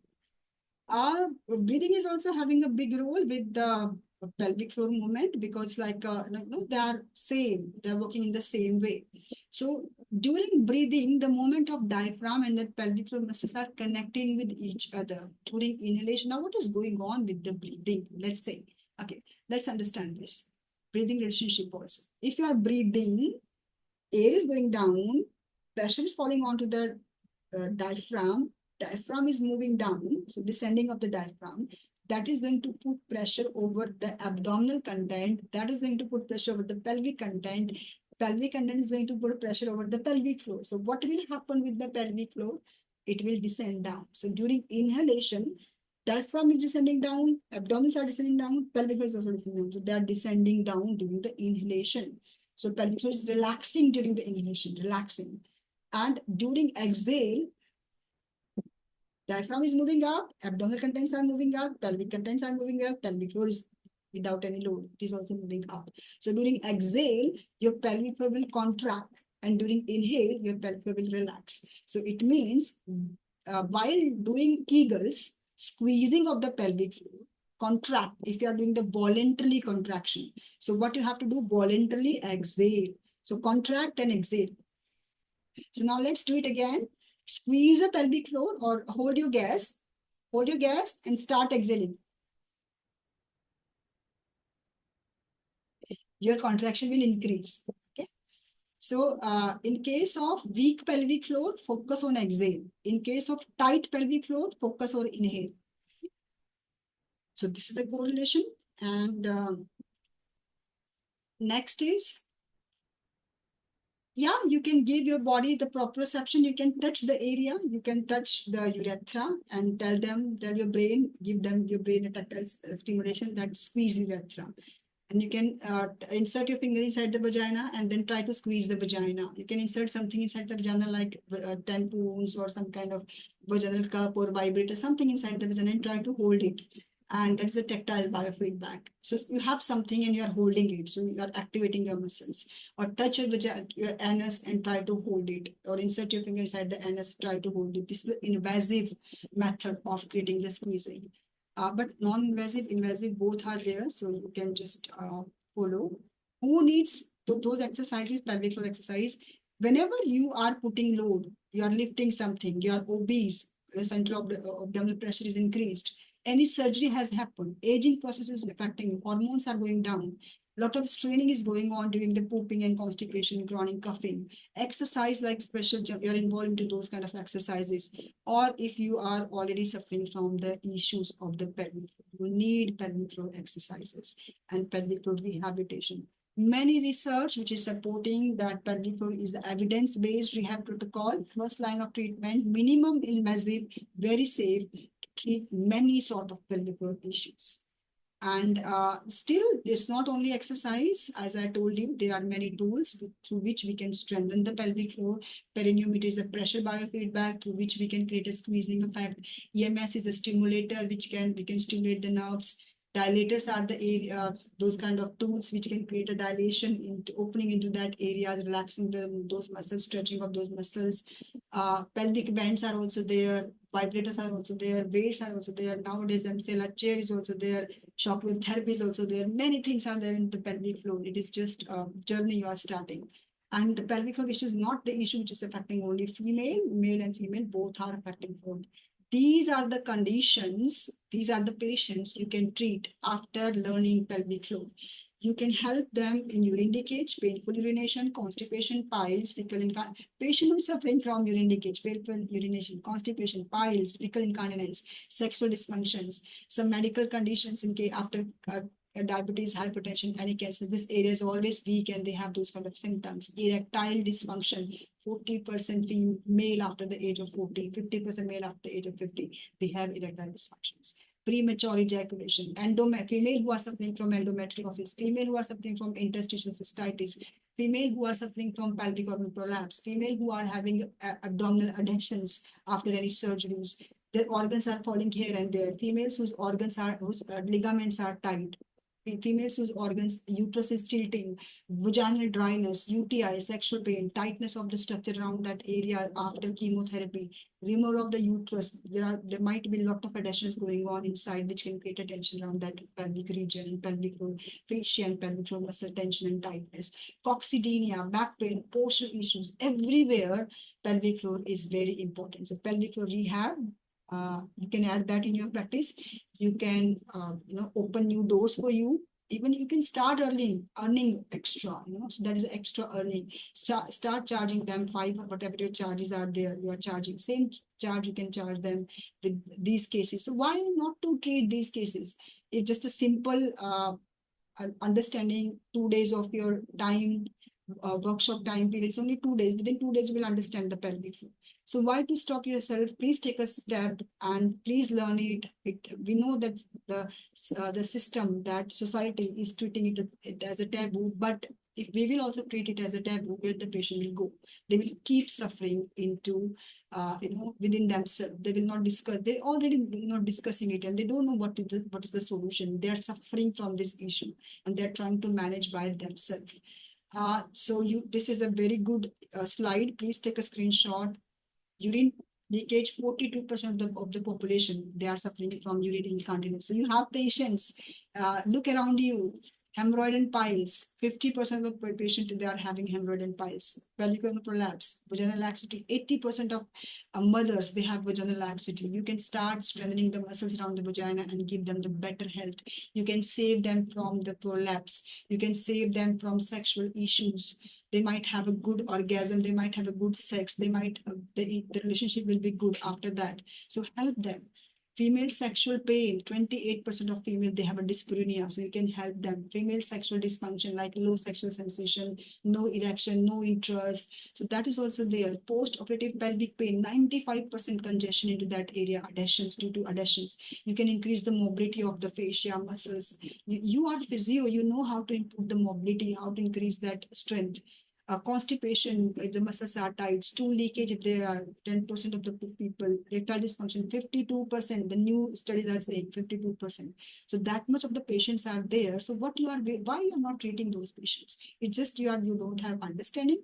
Breathing is also having a big role with the pelvic floor movement, because like they are same, they're working in the same way. So during breathing, the movement of diaphragm and the pelvic floor muscles are connecting with each other during inhalation. Now, what is going on with the breathing? Let's say, okay, let's understand this breathing relationship also. If you are breathing, air is going down, pressure is falling onto the diaphragm. Diaphragm is moving down, so descending of the diaphragm, that is going to put pressure over the abdominal content, that is going to put pressure over the pelvic content is going to put pressure over the pelvic floor. So what will happen with the pelvic floor? It will descend down. So during inhalation, diaphragm is descending down, abdominals are descending down, pelvic floor is also descending down. So they are descending down during the inhalation. So pelvic floor is relaxing during the inhalation, relaxing. And during exhale, diaphragm is moving up, abdominal contents are moving up, pelvic contents are moving up, pelvic floor is without any load, it is also moving up. So during exhale, your pelvic floor will contract, and during inhale, your pelvic floor will relax. So it means while doing Kegels, squeezing of the pelvic floor, contract, if you are doing the voluntarily contraction. So what you have to do, voluntarily exhale. So contract and exhale. So now let's do it again. Squeeze the pelvic floor or hold your gas and start exhaling. Your contraction will increase. Okay. So in case of weak pelvic floor, focus on exhale. In case of tight pelvic floor, focus on inhale. So this is the correlation. And next is, yeah, you can give your body the proprioception. You can touch the area. You can touch the urethra and tell your brain, give them your brain a tactile stimulation that squeeze urethra. And you can insert your finger inside the vagina and then try to squeeze the vagina. You can insert something inside the vagina like tampons or some kind of vaginal cup or vibrator, something inside the vagina, and try to hold it. And that is a tactile biofeedback. So you have something and you are holding it. So you are activating your muscles. Or touch your anus and try to hold it. Or insert your finger inside the anus, try to hold it. This is the invasive method of creating the squeezing. But non-invasive, invasive, both are there. So you can just follow. Who needs those exercises, pelvic floor exercise? Whenever you are putting load, you are lifting something, you are obese, the central abdominal pressure is increased, any surgery has happened, aging process is affecting you, hormones are going down, a lot of straining is going on during the pooping and constipation, chronic coughing, exercise like special, you're involved into those kind of exercises. Or if you are already suffering from the issues of the pelvic floor, you need pelvic floor exercises and pelvic floor rehabilitation. Many research which is supporting that pelvic floor is the evidence-based rehab protocol, first line of treatment, minimum invasive, very safe to treat many sort of pelvic floor issues. And still, it's not only exercise. As I told you, there are many tools through which we can strengthen the pelvic floor. Perinometer is a pressure biofeedback through which we can create a squeezing effect. EMS is a stimulator which we can stimulate the nerves. Dilators are the area, those kind of tools which can create a dilation into opening into that areas, relaxing those muscles, stretching of those muscles. Pelvic bands are also there. Vibrators are also there. Weights are also there. Nowadays, MCLR chair is also there. Shockwave therapy is also there. Many things are there in the pelvic floor. It is just a journey you are starting. And the pelvic floor issue is not the issue which is affecting only female, male and female, both are affecting floor. These are the conditions, these are the patients you can treat after learning pelvic floor. You can help them in urine leakage, painful urination, constipation, piles, fecal incontinence. Patient who is suffering from urine leakage, painful urination, constipation, piles, fecal incontinence, sexual dysfunctions, some medical conditions in case after diabetes, hypertension, any cancer, this area is always weak and they have those kind of symptoms. Erectile dysfunction, 40% male after the age of 40, 50% male after the age of 50, they have erectile dysfunctions. Premature ejaculation, female who are suffering from endometriosis, female who are suffering from interstitial cystitis, female who are suffering from pelvic organ prolapse, female who are having abdominal adhesions after any surgeries, their organs are falling here and there, females whose ligaments are tight, females whose organs, uterus is tilting, vaginal dryness, UTI, sexual pain, tightness of the structure around that area after chemotherapy, removal of the uterus. There might be a lot of adhesions going on inside which can create a tension around that pelvic region, pelvic floor, fascia and pelvic floor muscle tension and tightness, coccydynia, back pain, postural issues, everywhere pelvic floor is very important. So pelvic floor rehab, you can add that in your practice. You can open new doors for you. Even you can start earning extra, so that is extra earning. Start charging them whatever your charges are there, you are charging same charge you can charge them with these cases. So why not to treat these cases? It's just a simple understanding, 2 days of your time, workshop time period. It's only 2 days. Within 2 days, you will understand the pelvic floor. So why to stop yourself? Please take a step and please learn it. We know that the system, that society is treating it as a taboo, but if we will also treat it as a taboo, where the patient will go, they will keep suffering into, within themselves. They will not discuss. They already not discussing it, and they don't know what is the solution. They are suffering from this issue, and they are trying to manage by themselves. So this is a very good slide. Please take a screenshot. Urine leakage, 42% of the population, they are suffering from urinary incontinence. So you have patients, look around you, hemorrhoid and piles, 50% of the patient, they are having hemorrhoid and piles, pelvic organ prolapse, vaginal laxity, 80% of mothers, they have vaginal laxity. You can start strengthening the muscles around the vagina and give them the better health. You can save them from the prolapse. You can save them from sexual issues. They might have a good orgasm, they might have a good sex, the relationship will be good after that. So help them. Female sexual pain, 28% of female, they have a dyspareunia, so you can help them. Female sexual dysfunction, like low sexual sensation, no erection, no interest. So that is also there. Post-operative pelvic pain, 95% congestion into that area, adhesions due to adhesions. You can increase the mobility of the fascia muscles. You are physio, you know how to improve the mobility, how to increase that strength. Constipation, if the muscles are tight, stool leakage, if there are 10% of the people, erectile dysfunction, 52%, the new studies are saying 52%. So that much of the patients are there. So why you are not treating those patients? It's just you don't have understanding.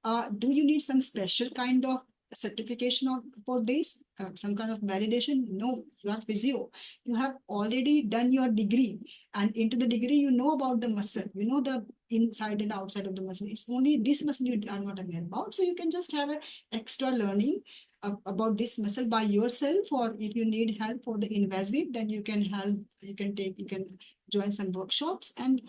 Do you need some special kind of certification for this, some kind of validation? No, you are physio. You have already done your degree, and into the degree, you know about the muscle, you know the inside and outside of the muscle. It's only this muscle you are not aware about. So you can just have an extra learning about this muscle by yourself, or if you need help for the invasive, then you can join some workshops and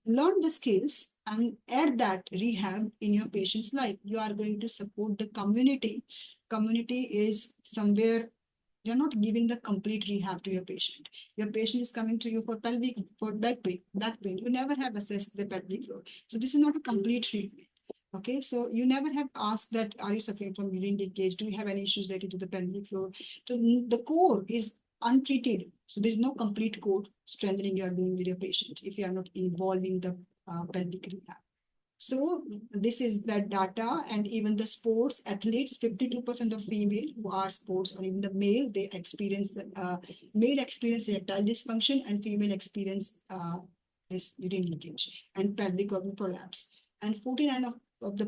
learn the skills and add that rehab in your patient's life. You are going to support the community. Community is somewhere You're not giving the complete rehab to your patient. Your patient is coming to you for pelvic, for back pain. You never have assessed the pelvic floor. So this is not a complete treatment. Okay, so you never have asked that, are you suffering from urine leakage? Do you have any issues related to the pelvic floor? So the core is untreated. So there's no complete core strengthening you are doing with your patient if you are not involving the pelvic rehab. So this is the data, and even the sports athletes, 52% of female who are sports, or even the male, they experience the male experience erectile dysfunction and female experience this urine leakage and pelvic organ prolapse. And 49% of the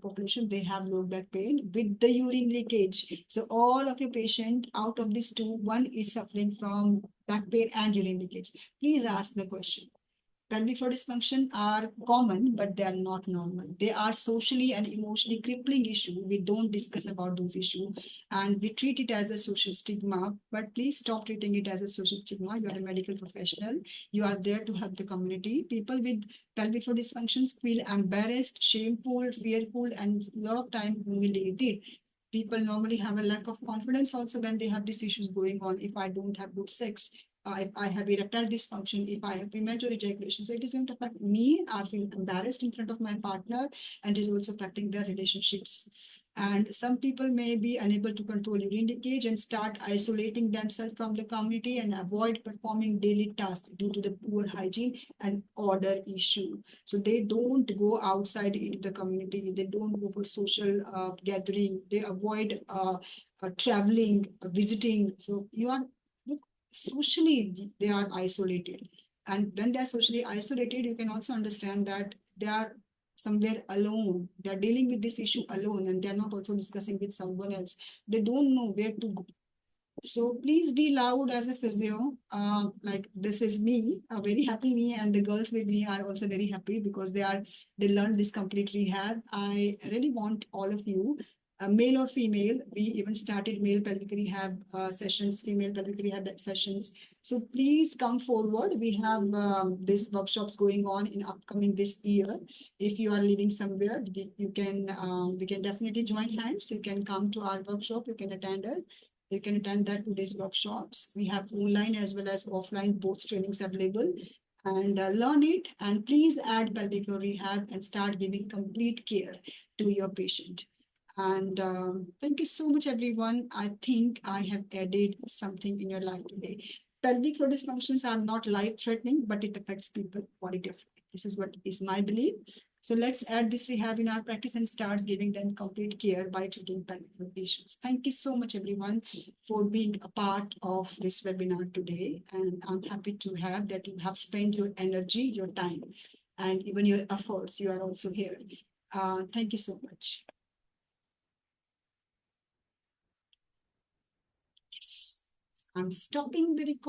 population, they have low back pain with the urine leakage. So all of your patient, out of these two, one is suffering from back pain and urine leakage. Please ask the question. Pelvic floor dysfunction are common, but they are not normal. They are socially and emotionally crippling issue. We don't discuss about those issues, and we treat it as a social stigma. But please stop treating it as a social stigma. You are a medical professional. You are there to help the community. People with pelvic floor dysfunctions feel embarrassed, shameful, fearful, and a lot of time humiliated. People normally have a lack of confidence also when they have these issues going on. If I don't have good sex, if I have erectile dysfunction, if I have premature ejaculation, so it is going to affect me. I feel embarrassed in front of my partner, and it is also affecting their relationships. And some people may be unable to control urine leakage and start isolating themselves from the community and avoid performing daily tasks due to the poor hygiene and order issue. So they don't go outside into the community. They don't go for social gathering. They avoid traveling, visiting. So you are socially, they are isolated. And when they're socially isolated, you can also understand that they are somewhere alone. They're dealing with this issue alone, and they're not also discussing with someone else. They don't know where to go. So please be loud as a physio. Like this is me, a very happy me, and the girls with me are also very happy because they learned this complete rehab. I really want all of you, male or female. We even started male pelvic rehab sessions, female pelvic rehab sessions. So please come forward. We have these workshops going on in upcoming this year. If you are living somewhere, we can definitely join hands. You can come to our workshop. You can attend it. You can attend that today's workshops. We have online as well as offline, both trainings available, and learn it. And please add pelvic floor rehab and start giving complete care to your patient. And thank you so much, everyone. I think I have added something in your life today. Pelvic floor dysfunctions are not life-threatening, but it affects people positively. This is what is my belief. So let's add this rehab in our practice and start giving them complete care by treating pelvic floor patients. Thank you so much, everyone, for being a part of this webinar today. And I'm happy to have that you have spent your energy, your time, and even your efforts. You are also here. Thank you so much. Yes. I'm stopping the recording.